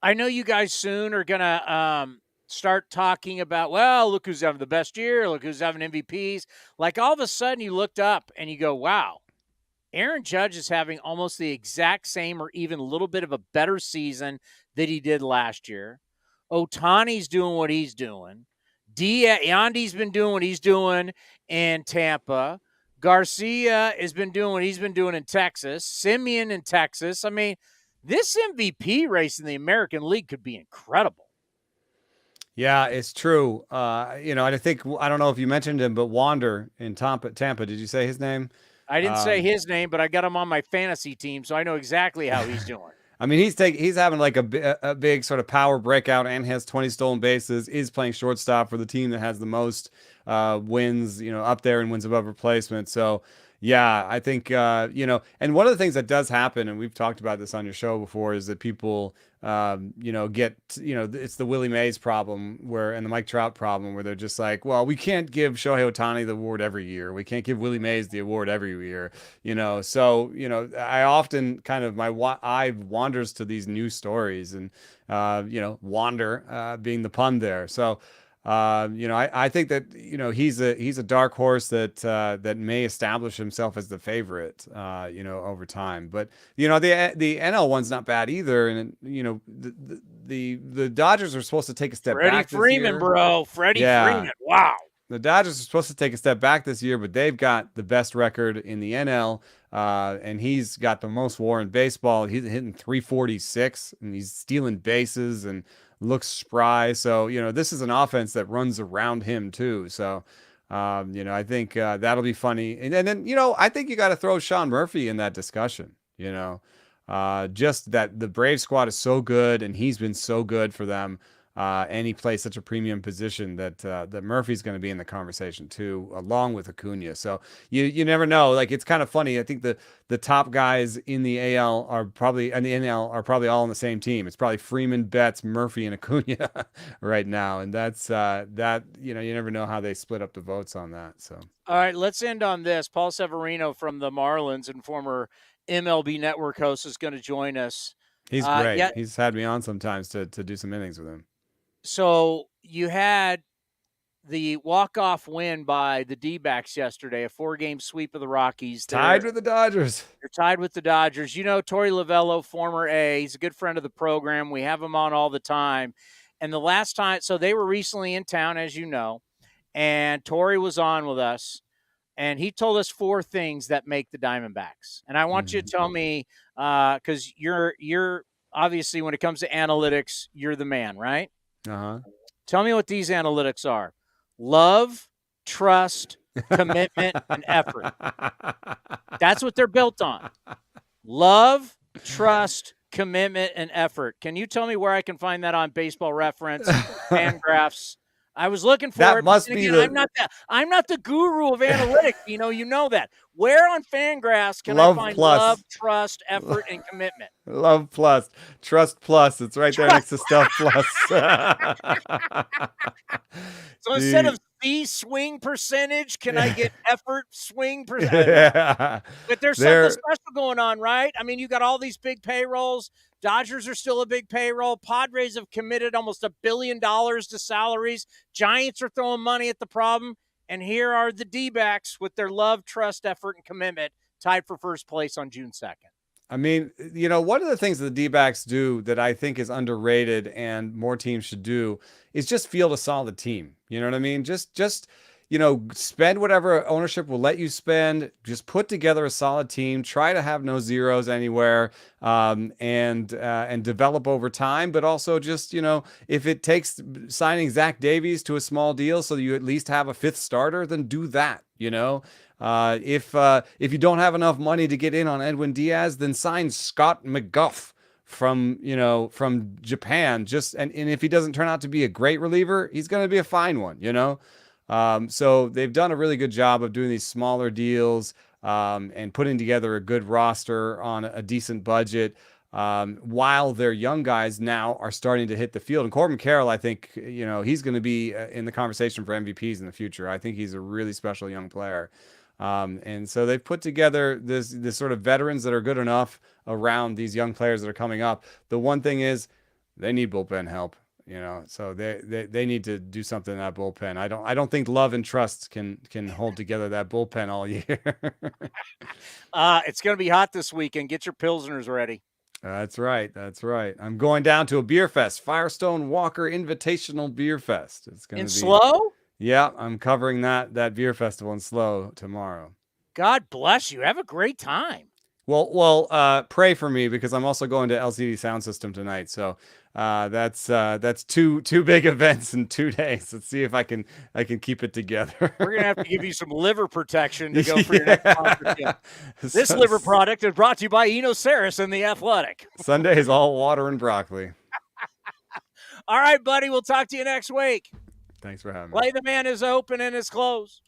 Speaker 4: I know you guys soon are going to start talking about, well, look who's having the best year. Look who's having MVPs. Like all of a sudden you looked up and you go, wow, Aaron Judge is having almost the exact same or even a little bit of a better season that he did last year. Ohtani's doing what he's doing. Yandy's been doing what he's doing in Tampa. Garcia has been doing what he's been doing in Texas. Simeon in Texas. I mean, this MVP race in the American League could be incredible.
Speaker 17: Yeah, it's true. I don't know if you mentioned him, but Wander in Tampa, did you say his name?
Speaker 4: I didn't say his name, but I got him on my fantasy team, so I know exactly how he's doing.
Speaker 17: I mean, he's having a big sort of power breakout and has 20 stolen bases, is playing shortstop for the team that has the most wins, up there and wins above replacement. So, yeah, I think, and one of the things that does happen, and we've talked about this on your show before, is that people, it's the Willie Mays problem and the Mike Trout problem where they're just like, well, we can't give Shohei Ohtani the award every year. We can't give Willie Mays the award every year, So, I often kind of, my eye wanders to these news stories and, wander being the pun there. So, I think that he's a dark horse that may establish himself as the favorite over time. But the NL one's not bad either, and the Dodgers are supposed to take a step back this
Speaker 4: Freeman,
Speaker 17: year.
Speaker 4: bro. Freddie Freeman. Wow.
Speaker 17: The Dodgers are supposed to take a step back this year, but they've got the best record in the NL, and he's got the most WAR in baseball. He's hitting 346, and he's stealing bases and looks spry. So, this is an offense that runs around him too. So, I think that'll be funny. And then, I think you got to throw Sean Murphy in that discussion, just that the Brave squad is so good and he's been so good for them. And he plays such a premium position that Murphy's going to be in the conversation too, along with Acuna. So you never know. It's kind of funny. I think the top guys in the AL are probably, and the NL are probably all on the same team. It's probably Freeman, Betts, Murphy, and Acuna right now. And that's you never know how they split up the votes on that. So
Speaker 4: all right, let's end on this. Paul Severino from the Marlins and former MLB Network host is going to join us.
Speaker 17: He's great. He's had me on sometimes to do some innings with him.
Speaker 4: So you had the walk-off win by the D-backs yesterday, a 4-game sweep of the Rockies.
Speaker 17: Tied with the Dodgers.
Speaker 4: They're tied with the Dodgers. Torey Lovello, former A, he's a good friend of the program. We have him on all the time. And the last time, so they were recently in town, as you know, and Torey was on with us, and he told us 4 things that make the Diamondbacks. And I want you to tell me, because you're obviously, when it comes to analytics, you're the man, right?
Speaker 17: Uh-huh.
Speaker 4: Tell me what these analytics are. Love, trust, commitment, and effort. That's what they're built on. Love, trust, commitment, and effort. Can you tell me where I can find that on Baseball Reference, Fangraphs? I was looking for
Speaker 17: that
Speaker 4: it.
Speaker 17: Must be
Speaker 4: again, I'm not the guru of analytics. You know that. Where on Fangraphs can I find love, trust, effort, and commitment?
Speaker 17: Love plus, trust plus. It's right there next to stuff plus.
Speaker 4: So instead of C swing percentage, can I get effort swing percentage?
Speaker 17: Yeah.
Speaker 4: But there's something special going on, right? I mean, you got all these big payrolls. Dodgers are still a big payroll. Padres have committed almost $1 billion to salaries. Giants are throwing money at the problem. And here are the D-backs with their love, trust, effort, and commitment tied for first place on June 2nd.
Speaker 17: I mean, one of the things that the D-backs do that I think is underrated and more teams should do is just field a solid team. You know what I mean? Just spend whatever ownership will let you spend. Just put together a solid team. Try to have no zeros anywhere, and develop over time. But also just, if it takes signing Zach Davies to a small deal so that you at least have a fifth starter, then do that. If you don't have enough money to get in on Edwin Diaz, then sign Scott McGuff from Japan. And if he doesn't turn out to be a great reliever, he's going to be a fine one. So they've done a really good job of doing these smaller deals, and putting together a good roster on a decent budget, while their young guys now are starting to hit the field. And Corbin Carroll, I think, he's going to be in the conversation for MVPs in the future. I think he's a really special young player. And so they've put together this sort of veterans that are good enough around these young players that are coming up. The one thing is they need bullpen help, so they need to do something in that bullpen. I don't think Love and Trust can hold together that bullpen all year.
Speaker 4: It's going to be hot this weekend. Get your Pilsners ready.
Speaker 17: That's right. I'm going down to a beer fest, Firestone Walker Invitational Beer Fest. It's going to be
Speaker 4: Slow.
Speaker 17: Yeah, I'm covering that beer festival in Slow tomorrow.
Speaker 4: God bless you. Have a great time.
Speaker 17: Well, pray for me because I'm also going to LCD Sound System tonight. So that's two big events in 2 days. Let's see if I can keep it together.
Speaker 4: We're gonna have to give you some liver protection to go for your next concert. This liver product is brought to you by Eno Sarris and The Athletic.
Speaker 17: Sunday is all water and broccoli.
Speaker 4: All right, buddy. We'll talk to you next week.
Speaker 17: Thanks for having me.
Speaker 4: Play the Man is open and is closed.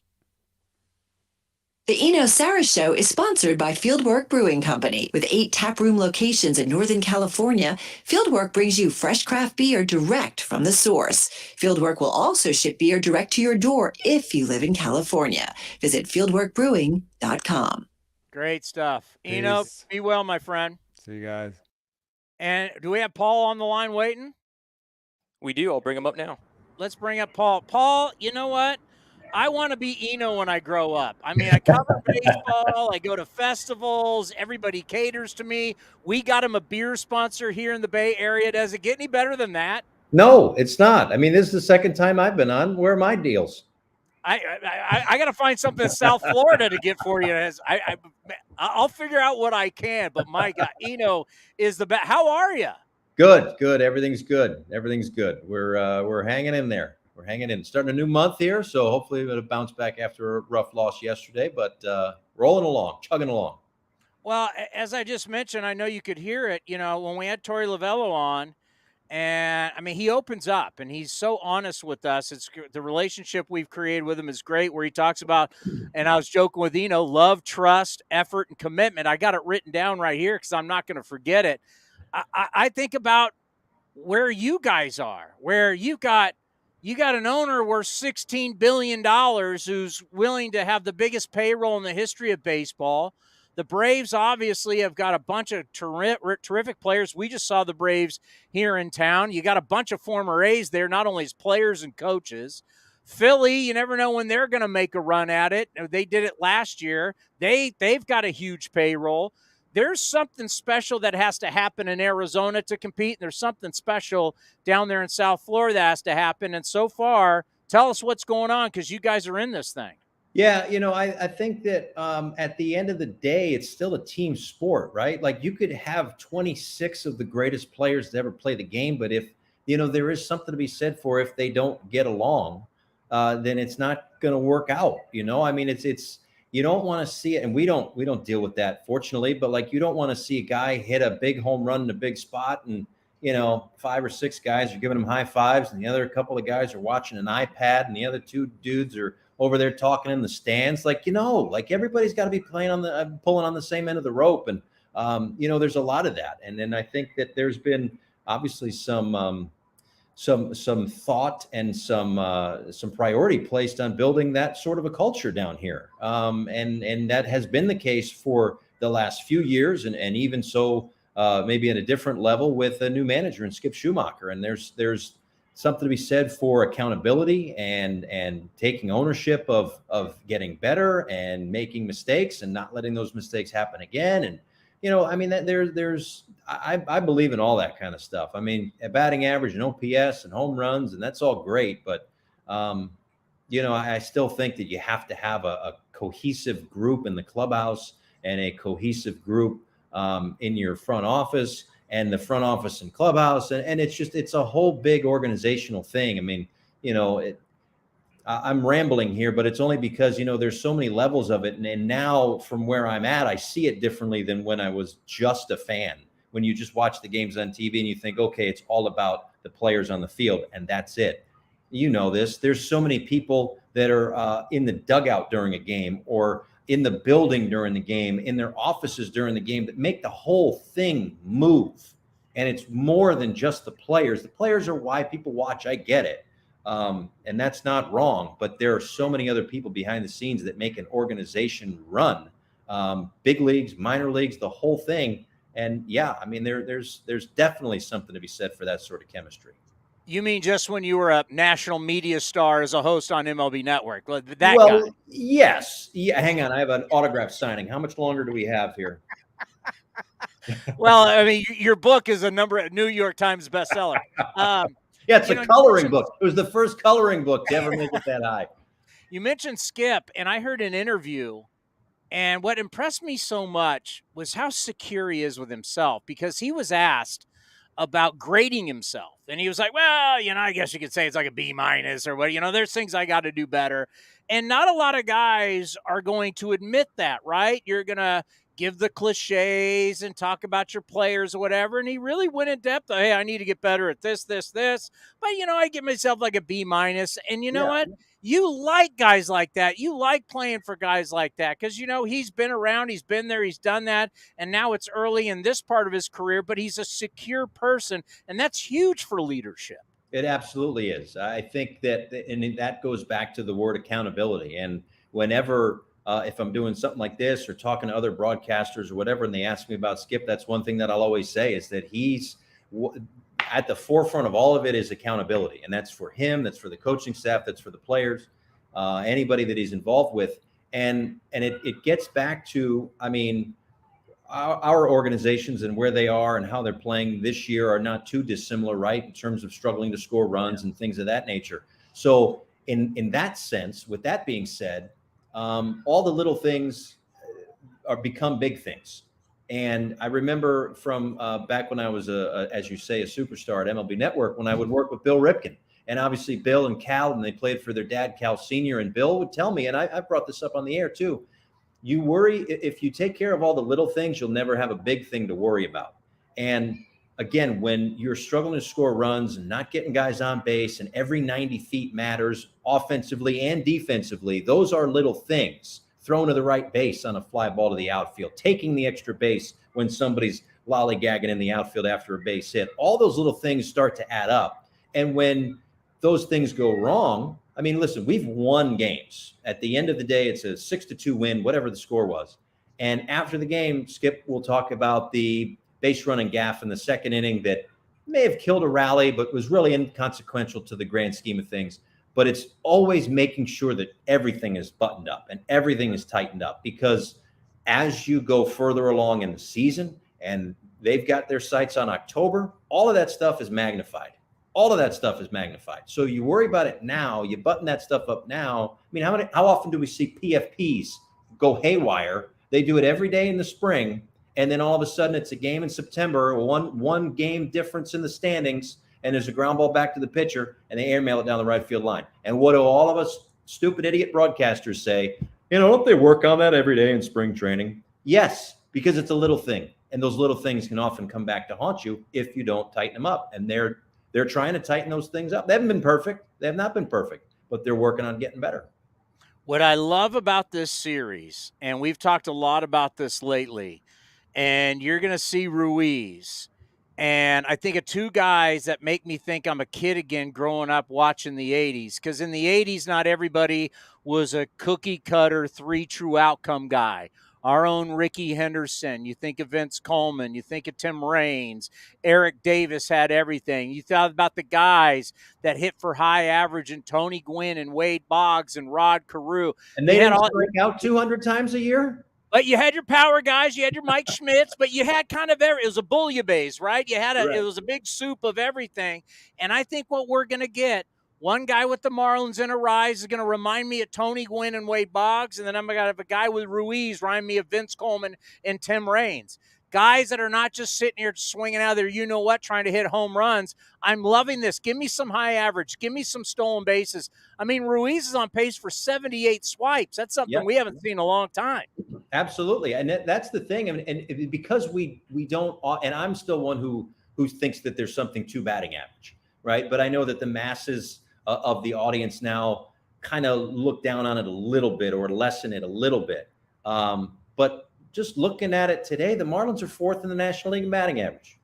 Speaker 1: The Eno Sarris Show is sponsored by Fieldwork Brewing Company. With 8 taproom locations in Northern California, Fieldwork brings you fresh craft beer direct from the source. Fieldwork will also ship beer direct to your door if you live in California. Visit fieldworkbrewing.com.
Speaker 4: Great stuff. Peace. Eno, be well, my friend.
Speaker 17: See you guys.
Speaker 4: And do we have Paul on the line waiting?
Speaker 5: We do. I'll bring him up now.
Speaker 4: Let's bring up Paul. Paul, you know what? I want to be Eno when I grow up. I mean, I cover baseball. I go to festivals. Everybody caters to me. We got him a beer sponsor here in the Bay Area. Does it get any better than that?
Speaker 18: No, it's not. I mean, this is the second time I've been on. Where are my deals?
Speaker 4: I got to find something in South Florida to get for you. I'll figure out what I can. But my God, Eno is the best. How are you?
Speaker 18: Good. Everything's good. We're hanging in there. We're hanging in. Starting a new month here, so hopefully it'll bounce back after a rough loss yesterday, but rolling along, chugging along.
Speaker 4: Well, as I just mentioned, I know you could hear it, when we had Torey Lovello on, and, I mean, he opens up, and he's so honest with us. It's the relationship we've created with him is great, where he talks about, and I was joking with Eno, love, trust, effort, and commitment. I got it written down right here because I'm not going to forget it. I think about where you guys are, where you got an owner worth $16 billion who's willing to have the biggest payroll in the history of baseball. The Braves obviously have got a bunch of terrific players. We just saw the Braves here in town. You got a bunch of former A's there, not only as players and coaches. Philly, you never know when they're going to make a run at it. They did it last year. They've got a huge payroll. There's something special that has to happen in Arizona to compete. And there's something special down there in South Florida that has to happen. And so far, tell us what's going on because you guys are in this thing.
Speaker 18: Yeah, I think that at the end of the day, it's still a team sport, right? Like you could have 26 of the greatest players to ever play the game. But if, there is something to be said for if they don't get along, then it's not going to work out. I mean, it's you don't want to see it, and we don't deal with that, fortunately. But like, you don't want to see a guy hit a big home run in a big spot, and 5 or 6 guys are giving him high fives, and the other couple of guys are watching an iPad, and the other 2 dudes are over there talking in the stands. Like everybody's got to be pulling on the same end of the rope, and there's a lot of that. And then I think that there's been obviously some thought and some priority placed on building that sort of a culture down here. And that has been the case for the last few years. And even so, maybe at a different level with a new manager in Skip Schumacher. And there's something to be said for accountability and taking ownership of getting better and making mistakes and not letting those mistakes happen again. And, I mean, I believe in all that kind of stuff. I mean, a batting average and OPS and home runs, and that's all great. But I still think that you have to have a cohesive group in the clubhouse and a cohesive group in your front office and the front office and clubhouse. And it's a whole big organizational thing. I mean, I'm rambling here, but it's only because, there's so many levels of it. And now from where I'm at, I see it differently than when I was just a fan. When you just watch the games on TV and you think, okay, it's all about the players on the field and that's it. There's so many people that are in the dugout during a game or in the building during the game, in their offices during the game that make the whole thing move. And it's more than just the players. The players are why people watch. I get it. And that's not wrong, but there are so many other people behind the scenes that make an organization run, big leagues, minor leagues, the whole thing. And yeah, I mean, there's definitely something to be said for that sort of chemistry.
Speaker 4: You mean just when you were a national media star as a host on MLB Network? That guy.
Speaker 18: Yes. Yeah. Hang on. I have an autograph signing. How much longer do we have here?
Speaker 4: Well, I mean, your book is a New York Times bestseller.
Speaker 18: Yeah, it's a coloring book. It was the first coloring book to ever make it that high.
Speaker 4: You mentioned Skip, and I heard an interview, and what impressed me so much was how secure he is with himself, because he was asked about grading himself. And he was like, well, I guess you could say it's like a B- or what, there's things I got to do better. And not a lot of guys are going to admit that, right? You're going to give the cliches and talk about your players or whatever. And he really went in depth. Hey, I need to get better at this. But, I give myself like a B-. And you know what? You like guys like that. You like playing for guys like that because, he's been around, he's been there, he's done that. And now it's early in this part of his career, but he's a secure person. And that's huge for leadership.
Speaker 18: It absolutely is. I think that goes back to the word accountability. And whenever, if I'm doing something like this or talking to other broadcasters or whatever, and they ask me about Skip, that's one thing that I'll always say is that he's at the forefront of all of it is accountability. And that's for him, that's for the coaching staff, that's for the players, anybody that he's involved with. And it gets back to, I mean, our organizations and where they are and how they're playing this year are not too dissimilar, right? In terms of struggling to score runs and things of that nature. So in that sense, with that being said, all the little things become big things. And I remember from back when I was, as you say, a superstar at MLB Network, when I would work with Bill Ripken. And obviously Bill and Cal, and they played for their dad, Cal Sr. And Bill would tell me, and I brought this up on the air too, you worry, if you take care of all the little things, you'll never have a big thing to worry about. And again, when you're struggling to score runs and not getting guys on base and every 90 feet matters offensively and defensively, those are little things. Throwing to the right base on a fly ball to the outfield, taking the extra base when somebody's lollygagging in the outfield after a base hit. All those little things start to add up. And when those things go wrong, I mean, listen, we've won games. At the end of the day, it's a 6-2 win, whatever the score was. And after the game, Skip will talk about the base running gaff in the second inning that may have killed a rally, but was really inconsequential to the grand scheme of things. But it's always making sure that everything is buttoned up and everything is tightened up, because as you go further along in the season and they've got their sights on October, all of that stuff is magnified. All of that stuff is magnified. So you worry about it now, you button that stuff up now. I mean, how often do we see PFPs go haywire? They do it every day in the spring, and then all of a sudden it's a game in September, one game difference in the standings, and there's a ground ball back to the pitcher, and they airmail it down the right field line. And what do all of us stupid idiot broadcasters say? Don't they work on that every day in spring training? Yes, because it's a little thing, and those little things can often come back to haunt you if you don't tighten them up. And they're trying to tighten those things up. They haven't been perfect. They have not been perfect, but they're working on getting better.
Speaker 4: What I love about this series, and we've talked a lot about this lately, and you're going to see Ruiz. And I think of two guys that make me think I'm a kid again growing up watching the 80s. Because in the 80s, not everybody was a cookie cutter, 3 true outcome guy. Our own Ricky Henderson. You think of Vince Coleman. You think of Tim Raines. Eric Davis had everything. You thought about the guys that hit for high average, and Tony Gwynn and Wade Boggs and Rod Carew.
Speaker 18: And they didn't strike out 200 times a year?
Speaker 4: But you had your power guys, you had your Mike Schmitz, but you had kind of it was a bouillabaisse, right? You had it was a big soup of everything. And I think what we're going to get One guy with the Marlins in a rise is going to remind me of Tony Gwynn and Wade Boggs, and then I'm going to have a guy with Ruiz remind me of Vince Coleman and Tim Raines. Guys that are not just sitting here swinging out there, trying to hit home runs. I'm loving this. Give me some high average. Give me some stolen bases. I mean, Ruiz is on pace for 78 swipes. That's something we haven't seen in a long time.
Speaker 18: Absolutely. And that's the thing. And because we don't, and I'm still one who thinks that there's something to batting average, right? But I know that the masses of the audience now kind of look down on it a little bit or lessen it a little bit. But just looking at it today, the Marlins are 4th in the National League in batting average.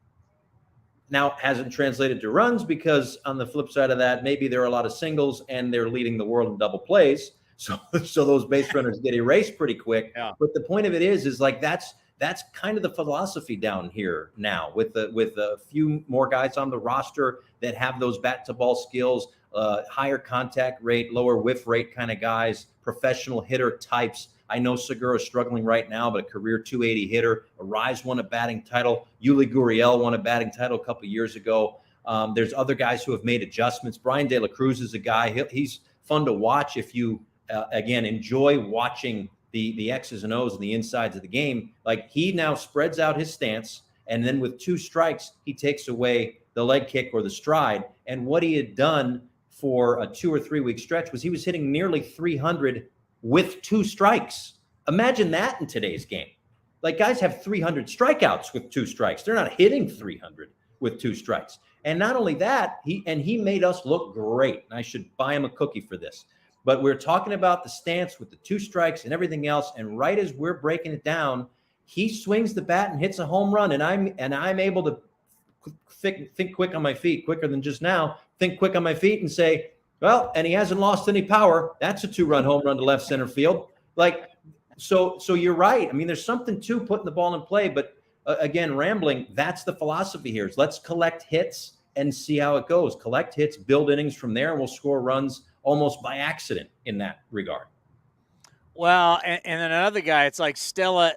Speaker 18: Now, it hasn't translated to runs because on the flip side of that, maybe there are a lot of singles and they're leading the world in double plays. So those base runners get erased pretty quick. Yeah. But the point of it is like that's kind of the philosophy down here now with a few more guys on the roster that have those bat to ball skills, higher contact rate, lower whiff rate kind of guys, professional hitter types. I know Segura's struggling right now, but a career 280 hitter. Arise won a batting title. Yuli Gurriel won a batting title a couple years ago. There's other guys who have made adjustments. Brian De La Cruz is a guy. He's fun to watch if you, again, enjoy watching the X's and O's and the insides of the game. Like, he now spreads out his stance, and then with 2 strikes, he takes away the leg kick or the stride. And what he had done for a 2 or 3 week stretch was he was hitting nearly 300 with 2 strikes. Imagine that in today's game. Like, guys have 300 strikeouts with 2 strikes. They're not hitting 300 with 2 strikes. And not only that, he made us look great. And I should buy him a cookie for this. But we're talking about the stance with the 2 strikes and everything else. And right as we're breaking it down, he swings the bat and hits a home run. And I'm able to think quick on my feet, quicker than just now. Think quick on my feet and say, well, and he hasn't lost any power. That's a 2-run home run to left center field. Like, so you're right. I mean, there's something to putting the ball in play, but again, rambling, that's the philosophy here. Is let's collect hits and see how it goes. Collect hits, build innings from there, and we'll score runs almost by accident in that regard.
Speaker 4: Well, and then another guy, it's like Stella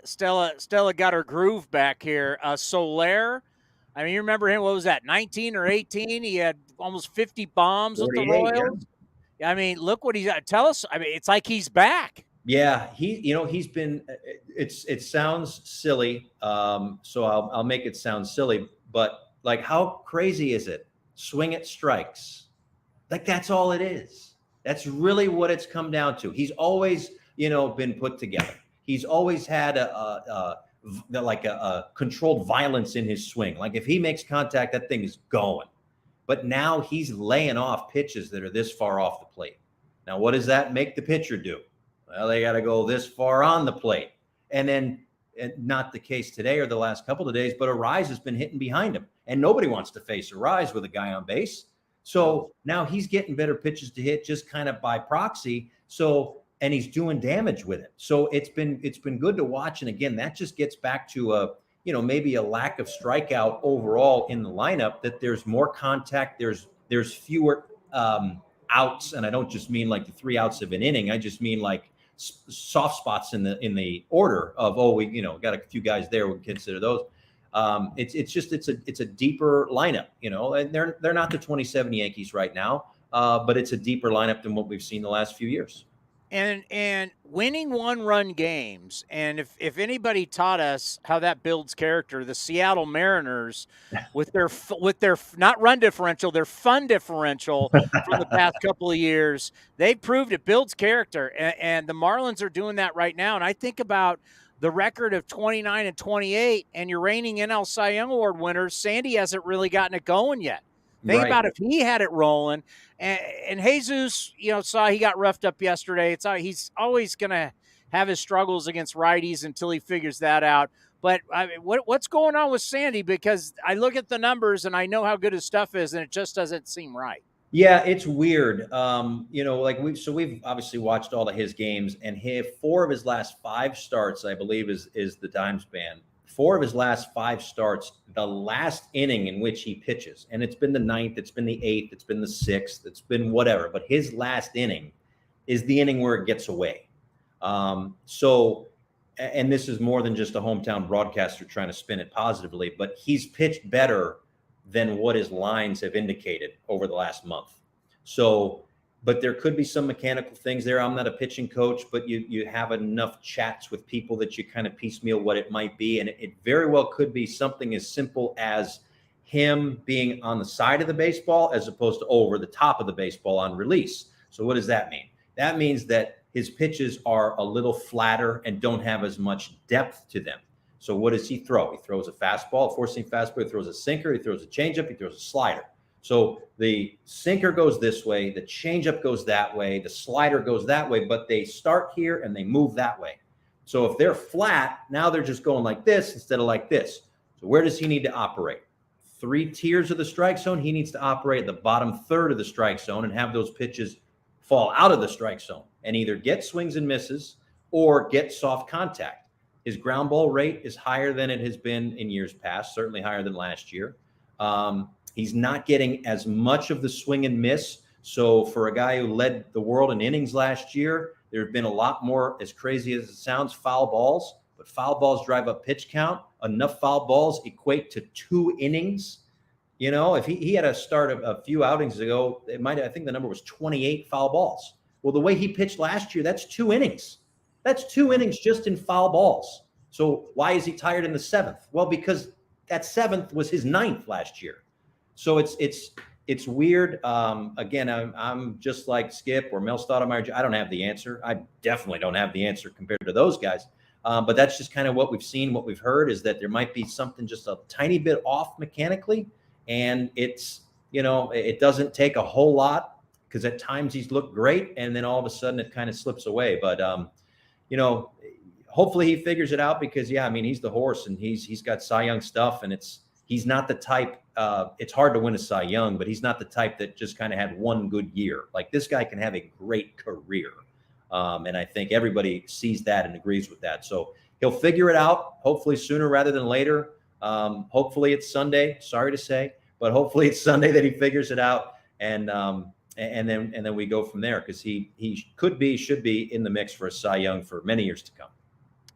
Speaker 4: got her groove back here. Soler, I mean, you remember him, what was that, 19 or 18? He had almost 50 bombs with the Royals. Yeah. I mean, look what he's – tell us – I mean, it's like he's back.
Speaker 18: Yeah, he's been – it sounds silly, so I'll make it sound silly. But, like, how crazy is it? Swing at strikes. Like, that's all it is. That's really what it's come down to. He's always, been put together. He's always had a controlled violence in his swing. Like, if he makes contact, that thing is going. But now he's laying off pitches that are this far off the plate. Now, what does that make the pitcher do? Well, they got to go this far on the plate. And then, not the case today or the last couple of days, but Arise has been hitting behind him. And nobody wants to face Arise with a guy on base. So now he's getting better pitches to hit just kind of by proxy. So, and he's doing damage with it. So it's been good to watch. And again, that just gets back to maybe a lack of strikeout overall in the lineup, that there's more contact. There's fewer outs. And I don't just mean like the 3 outs of an inning. I just mean like soft spots in the order of, we got a few guys there. We'll consider those. It's a deeper lineup, and they're not the 27 Yankees right now, but it's a deeper lineup than what we've seen the last few years.
Speaker 4: And winning 1-run games, and if anybody taught us how that builds character, the Seattle Mariners with their not run differential, their fun differential from the past couple of years, they've proved it builds character, and the Marlins are doing that right now. And I think about the record of 29-28, and your reigning NL Cy Young Award winners, Sandy hasn't really gotten it going yet. Think about if he had it rolling. And Jesus, saw he got roughed up yesterday. He's always going to have his struggles against righties until he figures that out. But I mean, what's going on with Sandy? Because I look at the numbers and I know how good his stuff is, and it just doesn't seem right.
Speaker 18: Yeah, it's weird. We've obviously watched all of his games, and 4 of his last 5 starts, I believe, is the Dimes ban. 4 of his last 5 starts, the last inning in which he pitches, and it's been the 9th, it's been the 8th, it's been the 6th, it's been whatever, but his last inning is the inning where it gets away. And this is more than just a hometown broadcaster trying to spin it positively, but he's pitched better than what his lines have indicated over the last month. So, but there could be some mechanical things there. I'm not a pitching coach, but you have enough chats with people that you kind of piecemeal what it might be. And it very well could be something as simple as him being on the side of the baseball as opposed to over the top of the baseball on release. So what does that mean? That means that his pitches are a little flatter and don't have as much depth to them. So what does he throw? He throws a fastball, a four-seam fastball, he throws a sinker, he throws a changeup, he throws a slider. So the sinker goes this way, the changeup goes that way, the slider goes that way, but they start here and they move that way. So if they're flat, now they're just going like this instead of like this. So where does he need to operate? 3 tiers of the strike zone. He needs to operate at the bottom third of the strike zone and have those pitches fall out of the strike zone and either get swings and misses or get soft contact. His ground ball rate is higher than it has been in years past, certainly higher than last year. He's not getting as much of the swing and miss. So for a guy who led the world in innings last year, there have been a lot more, as crazy as it sounds, foul balls. But foul balls drive up pitch count. Enough foul balls equate to 2 innings. You know, if he had a start of a few outings ago, I think the number was 28 foul balls. Well, the way he pitched last year, that's 2 innings. That's 2 innings just in foul balls. So why is he tired in the 7th? Well, because that 7th was his 9th last year. So it's weird. Again, I'm just like Skip or Mel Stoudemire. I don't have the answer. I definitely don't have the answer compared to those guys. But that's just kind of what we've seen, what we've heard is that there might be something just a tiny bit off mechanically. And it's, you know, it doesn't take a whole lot because at times he's looked great and then all of a sudden it kind of slips away. But, you know, hopefully he figures it out because, yeah, I mean, he's the horse and he's got Cy Young stuff and he's not the type, it's hard to win a Cy Young, but he's not the type that just kind of had one good year. Like this guy can have a great career. And I think everybody sees that and agrees with that. So he'll figure it out, hopefully sooner rather than later. Hopefully it's Sunday, sorry to say, but hopefully it's Sunday that he figures it out. And then we go from there because he should be in the mix for a Cy Young for many years to come.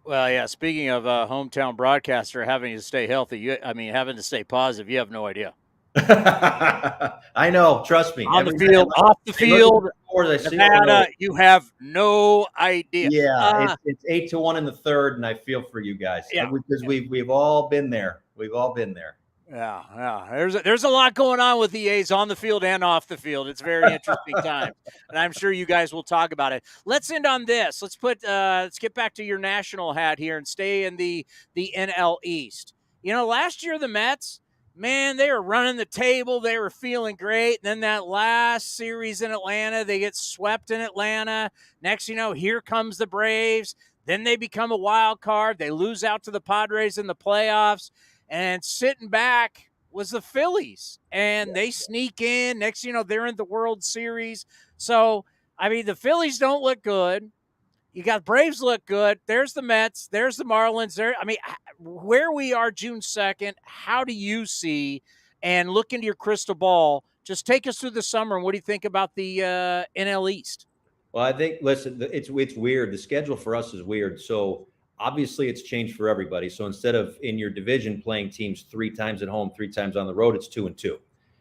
Speaker 4: Well, yeah. Speaking of hometown broadcaster having to stay healthy, having to stay positive, you have no idea.
Speaker 18: I know. Trust me.
Speaker 4: On the field, off the field, Nevada, you have no idea.
Speaker 18: Yeah, it's 8-1 in the third, and I feel for you guys.
Speaker 4: Yeah,
Speaker 18: because we've all been there. We've all been there.
Speaker 4: Yeah. There's a lot going on with the A's on the field and off the field. It's very interesting time, and I'm sure you guys will talk about it. Let's end on this. Let's get back to your national hat here and stay in the NL East. You know, last year the Mets, man, they were running the table. They were feeling great. And then that last series in Atlanta, they get swept in Atlanta. Next, you know, here comes the Braves. Then they become a wild card. They lose out to the Padres in the playoffs. And sitting back was the Phillies. And they sneak in. Next, you know, they're in the World Series. So, I mean, the Phillies don't look good. You got Braves look good. There's the Mets. There's the Marlins. Where we are June 2nd, how do you see, and look into your crystal ball, just take us through the summer, and what do you think about the NL East?
Speaker 18: Well, I think, listen, it's weird. The schedule for us is weird. So obviously it's changed for everybody. So instead of in your division playing teams 3 times at home, 3 times on the road, it's 2-2.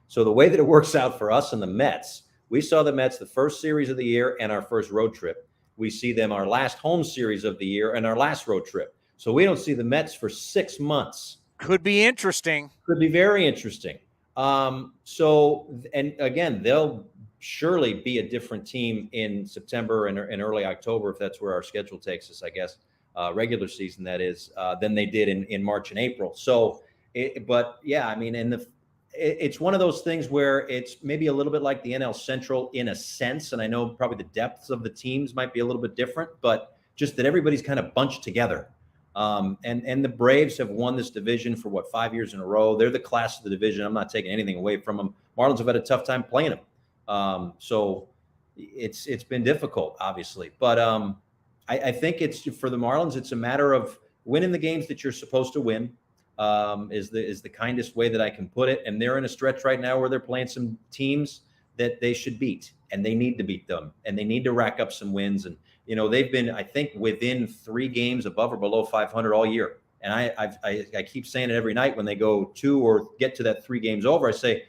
Speaker 18: So the way that it works out for us and the Mets, we saw the Mets the first series of the year and our first road trip. We see them our last home series of the year and our last road trip. So we don't see the Mets for 6 months.
Speaker 4: Could be interesting.
Speaker 18: Could be very interesting. And again, they'll surely be a different team in September and in early October, if that's where our schedule takes us, I guess, regular season, that is, than they did in March and April. So, but yeah, I mean, it's one of those things where it's maybe a little bit like the NL Central in a sense. And I know probably the depths of the teams might be a little bit different, but just that everybody's kind of bunched together. And the Braves have won this division for 5 years in a row. They're the class of the division. I'm not taking anything away from them. Marlins have had a tough time playing them. So it's been difficult, obviously, but I think it's for the Marlins, it's a matter of winning the games that you're supposed to win. Is the kindest way that I can put it. And they're in a stretch right now where they're playing some teams that they should beat, and they need to beat them, and they need to rack up some wins. And, you know, they've been, I think, within 3 games above or below 500 all year. And I keep saying it every night when they go 2 or get to that 3 games over, I say,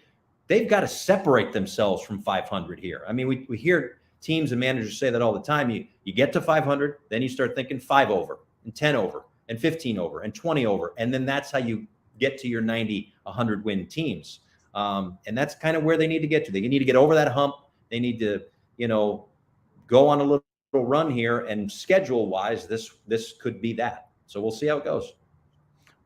Speaker 18: they've got to separate themselves from 500 here. I mean, we hear teams and managers say that all the time. You get to 500, then you start thinking 5 over and 10 over and 15 over and 20 over. And then that's how you get to your 90, 100 win teams. And that's kind of where they need to get to. They need to get over that hump. They need to, go on a little run here, and schedule wise, this could be that. So we'll see how it goes.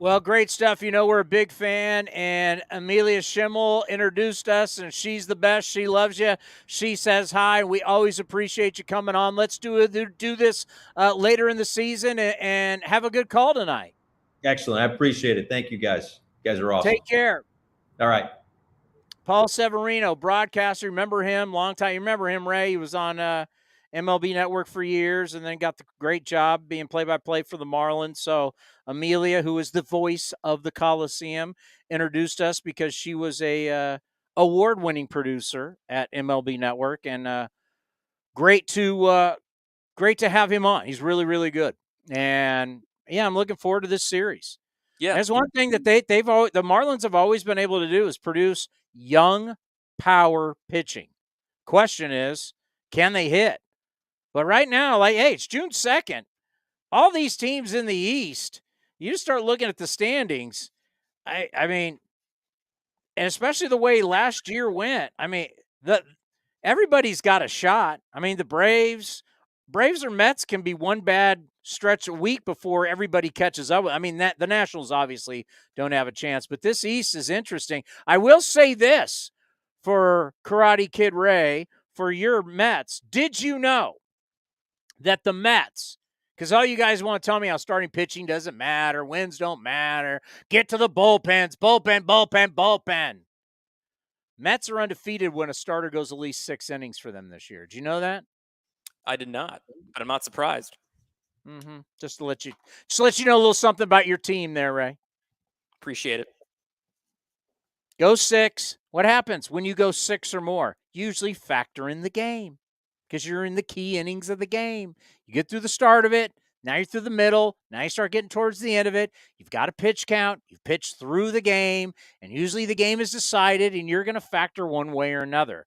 Speaker 4: Well, great stuff. We're a big fan, and Amelia Schimmel introduced us, and she's the best. She loves you. She says hi. We always appreciate you coming on. Let's do this later in the season and have a good call tonight.
Speaker 18: Excellent. I appreciate it. Thank you, guys. You guys are awesome.
Speaker 4: Take care.
Speaker 18: All right.
Speaker 4: Paul Severino, broadcaster. Remember him? Long time. You remember him, Ray? He was on MLB Network for years and then got the great job being play-by-play for the Marlins. So Amelia, who is the voice of the Coliseum, introduced us because she was a award-winning producer at MLB Network, and great to have him on. He's really, really good. And yeah, I'm looking forward to this series.
Speaker 5: Yeah,
Speaker 4: there's one thing that the Marlins have always been able to do is produce young power pitching. Question is, can they hit? But right now, it's June 2nd. All these teams in the East, you just start looking at the standings. I mean, and especially the way last year went. I mean, everybody's got a shot. I mean, the Braves or Mets can be one bad stretch a week before everybody catches up. I mean, the Nationals obviously don't have a chance, but this East is interesting. I will say this for Karate Kid Ray, for your Mets. Did you know that the Mets, because all you guys want to tell me how starting pitching doesn't matter, wins don't matter, get to the bullpens, bullpen. Mets are undefeated when a starter goes at least 6 innings for them this year. Do you know that?
Speaker 5: I did not, but I'm not surprised.
Speaker 4: Mm-hmm. Just to let you know a little something about your team there, Ray.
Speaker 5: Appreciate it.
Speaker 4: Go 6. What happens when you go 6 or more? Usually factor in the game because you're in the key innings of the game. You get through the start of it. Now you're through the middle. Now you start getting towards the end of it. You've got a pitch count. You've pitched through the game, and usually the game is decided, and you're going to factor one way or another.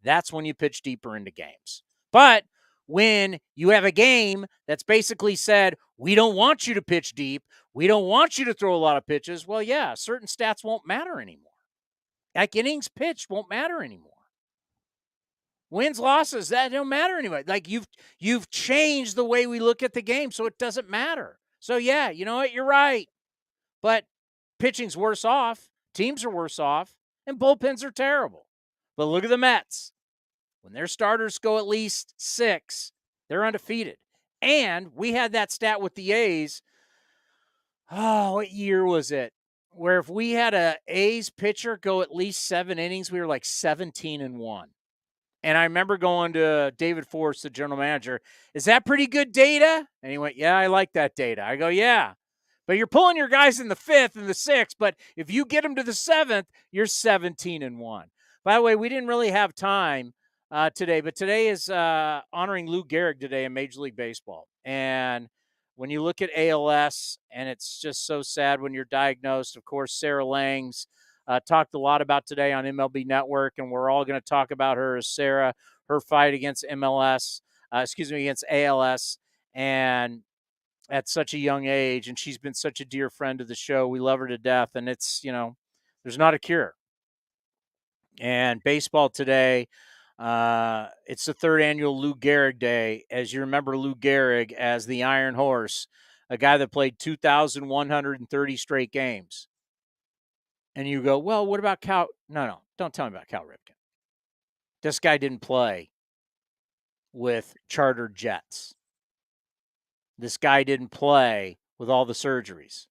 Speaker 4: That's when you pitch deeper into games. But when you have a game that's basically said, we don't want you to pitch deep, we don't want you to throw a lot of pitches, well, yeah, certain stats won't matter anymore. Like innings pitched won't matter anymore. Wins, losses, that don't matter anymore. Like you've changed the way we look at the game, so it doesn't matter. So, yeah, you know what? You're right. But pitching's worse off, teams are worse off, and bullpens are terrible. But look at the Mets. When their starters go at least 6, they're undefeated. And we had that stat with the A's. Oh, what year was it? Where if we had a A's pitcher go at least 7 innings, we were like 17-1. And I remember going to David Forrest, the general manager, is that pretty good data? And he went, yeah, I like that data. I go, yeah. But you're pulling your guys in the 5th and the 6th, but if you get them to the 7th, you're 17-1. By the way, we didn't really have time today, but today is honoring Lou Gehrig today in Major League Baseball. And when you look at ALS, and it's just so sad when you're diagnosed, of course, Sarah Langs talked a lot about today on MLB Network, and we're all going to talk about her as Sarah, her fight against against ALS, and at such a young age. And she's been such a dear friend of the show. We love her to death, and it's, there's not a cure. And baseball today, it's the 3rd annual Lou Gehrig Day. As you remember Lou Gehrig as the Iron Horse, a guy that played 2,130 straight games. And you go, well, what about Cal? No, don't tell me about Cal Ripken. This guy didn't play with chartered jets. This guy didn't play with all the surgeries.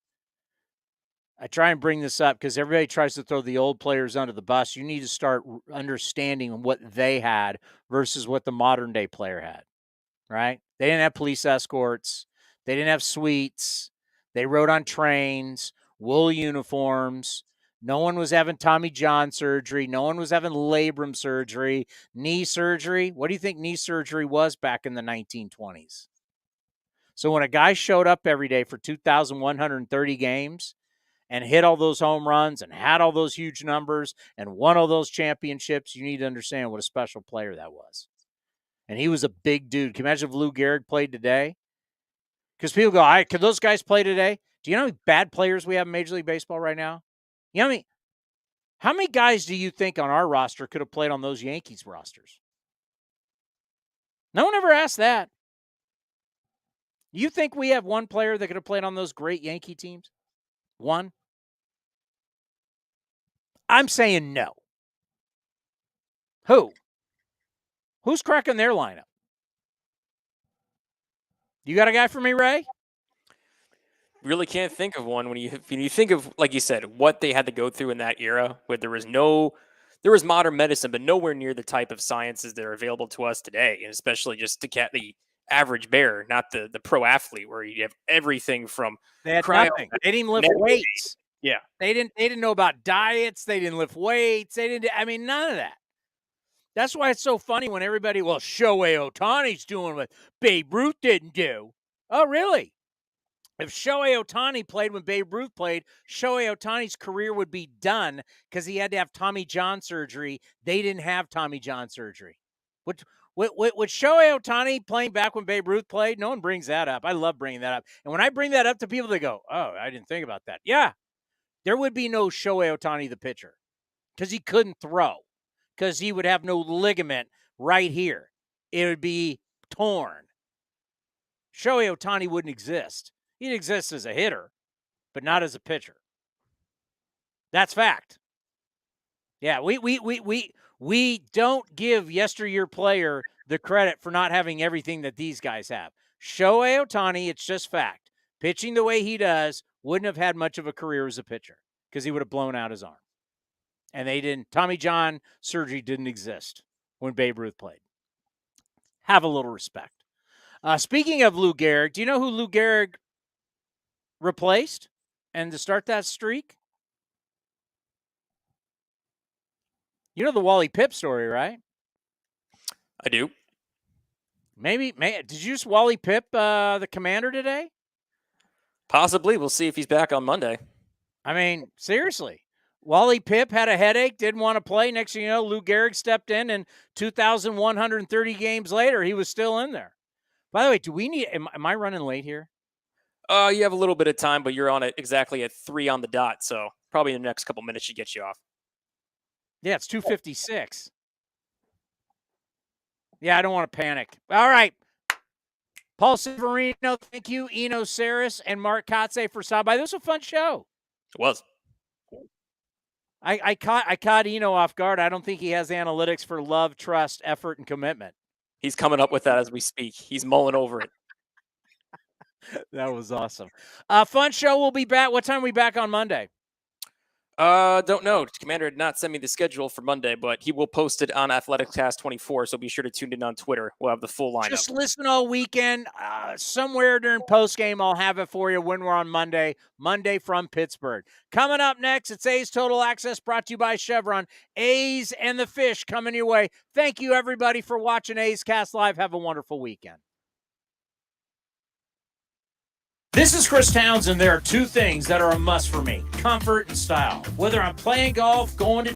Speaker 4: I try and bring this up because everybody tries to throw the old players under the bus. You need to start understanding what they had versus what the modern day player had, right? They didn't have police escorts. They didn't have suites. They rode on trains, wool uniforms. No one was having Tommy John surgery. No one was having labrum surgery, knee surgery. What do you think knee surgery was back in the 1920s? So when a guy showed up every day for 2,130 games and hit all those home runs and had all those huge numbers and won all those championships, you need to understand what a special player that was. And he was a big dude. Can you imagine if Lou Gehrig played today? Because people go, could those guys play today? Do you know how many bad players we have in Major League Baseball right now? You know how many guys do you think on our roster could have played on those Yankees rosters? No one ever asked that. You think we have one player that could have played on those great Yankee teams? One? I'm saying no. Who? Who's cracking their lineup? You got a guy for me, Ray?
Speaker 5: Really can't think of one when you think of, like you said, what they had to go through in that era, where there was modern medicine, but nowhere near the type of sciences that are available to us today, and especially just to get the average bear, not the pro athlete, where you have everything from
Speaker 4: they had nothing. They didn't lift weights.
Speaker 5: Yeah,
Speaker 4: they didn't know about diets. They didn't lift weights. None of that. That's why it's so funny when everybody, Shohei Ohtani's doing what Babe Ruth didn't do. Oh, really? If Shohei Ohtani played when Babe Ruth played, Shohei Ohtani's career would be done because he had to have Tommy John surgery. They didn't have Tommy John surgery. With Shohei Ohtani playing back when Babe Ruth played, no one brings that up. I love bringing that up. And when I bring that up to people, they go, oh, I didn't think about that. Yeah, there would be no Shohei Ohtani, the pitcher, because he couldn't throw, because he would have no ligament right here. It would be torn. Shohei Ohtani wouldn't exist. He'd exist as a hitter, but not as a pitcher. That's fact. Yeah, we don't give yesteryear player the credit for not having everything that these guys have. Shohei Ohtani, it's just fact. Pitching the way he does, wouldn't have had much of a career as a pitcher because he would have blown out his arm. And they didn't. Tommy John surgery didn't exist when Babe Ruth played. Have a little respect. Speaking of Lou Gehrig, do you know who Lou Gehrig replaced and to start that streak? You know the Wally Pipp story, right?
Speaker 5: I do.
Speaker 4: Maybe did you just Wally Pipp the Commander today?
Speaker 5: Possibly. We'll see if he's back on Monday.
Speaker 4: I mean, seriously. Wally Pipp had a headache, didn't want to play. Next thing you know, Lou Gehrig stepped in, and 2,130 games later, he was still in there. By the way, do we need? Am I running late here?
Speaker 5: You have a little bit of time, but you're on it exactly at 3 on the dot, so probably in the next couple minutes should get you off.
Speaker 4: Yeah, it's 2:56. Yeah, I don't want to panic. All right. Paul Severino, thank you. Eno Sarris and Mark Kotsay for stopping by. This was a fun show.
Speaker 5: It was.
Speaker 4: I caught Eno off guard. I don't think he has analytics for love, trust, effort, and commitment.
Speaker 5: He's coming up with that as we speak. He's mulling over it.
Speaker 4: That was awesome. Fun show. We'll be back. What time are we back on Monday?
Speaker 5: Don't know. Commander did not send me the schedule for Monday, but he will post it on Athleticscast 24, so be sure to tune in on Twitter. We'll have the full lineup.
Speaker 4: Just listen all weekend. Somewhere during postgame, I'll have it for you when we're on Monday. Monday from Pittsburgh. Coming up next, it's A's Total Access, brought to you by Chevron. A's and the Fish coming your way. Thank you, everybody, for watching A's Cast Live. Have a wonderful weekend. This is Chris Townsend. There are two things that are a must for me: comfort and style. Whether I'm playing golf, going to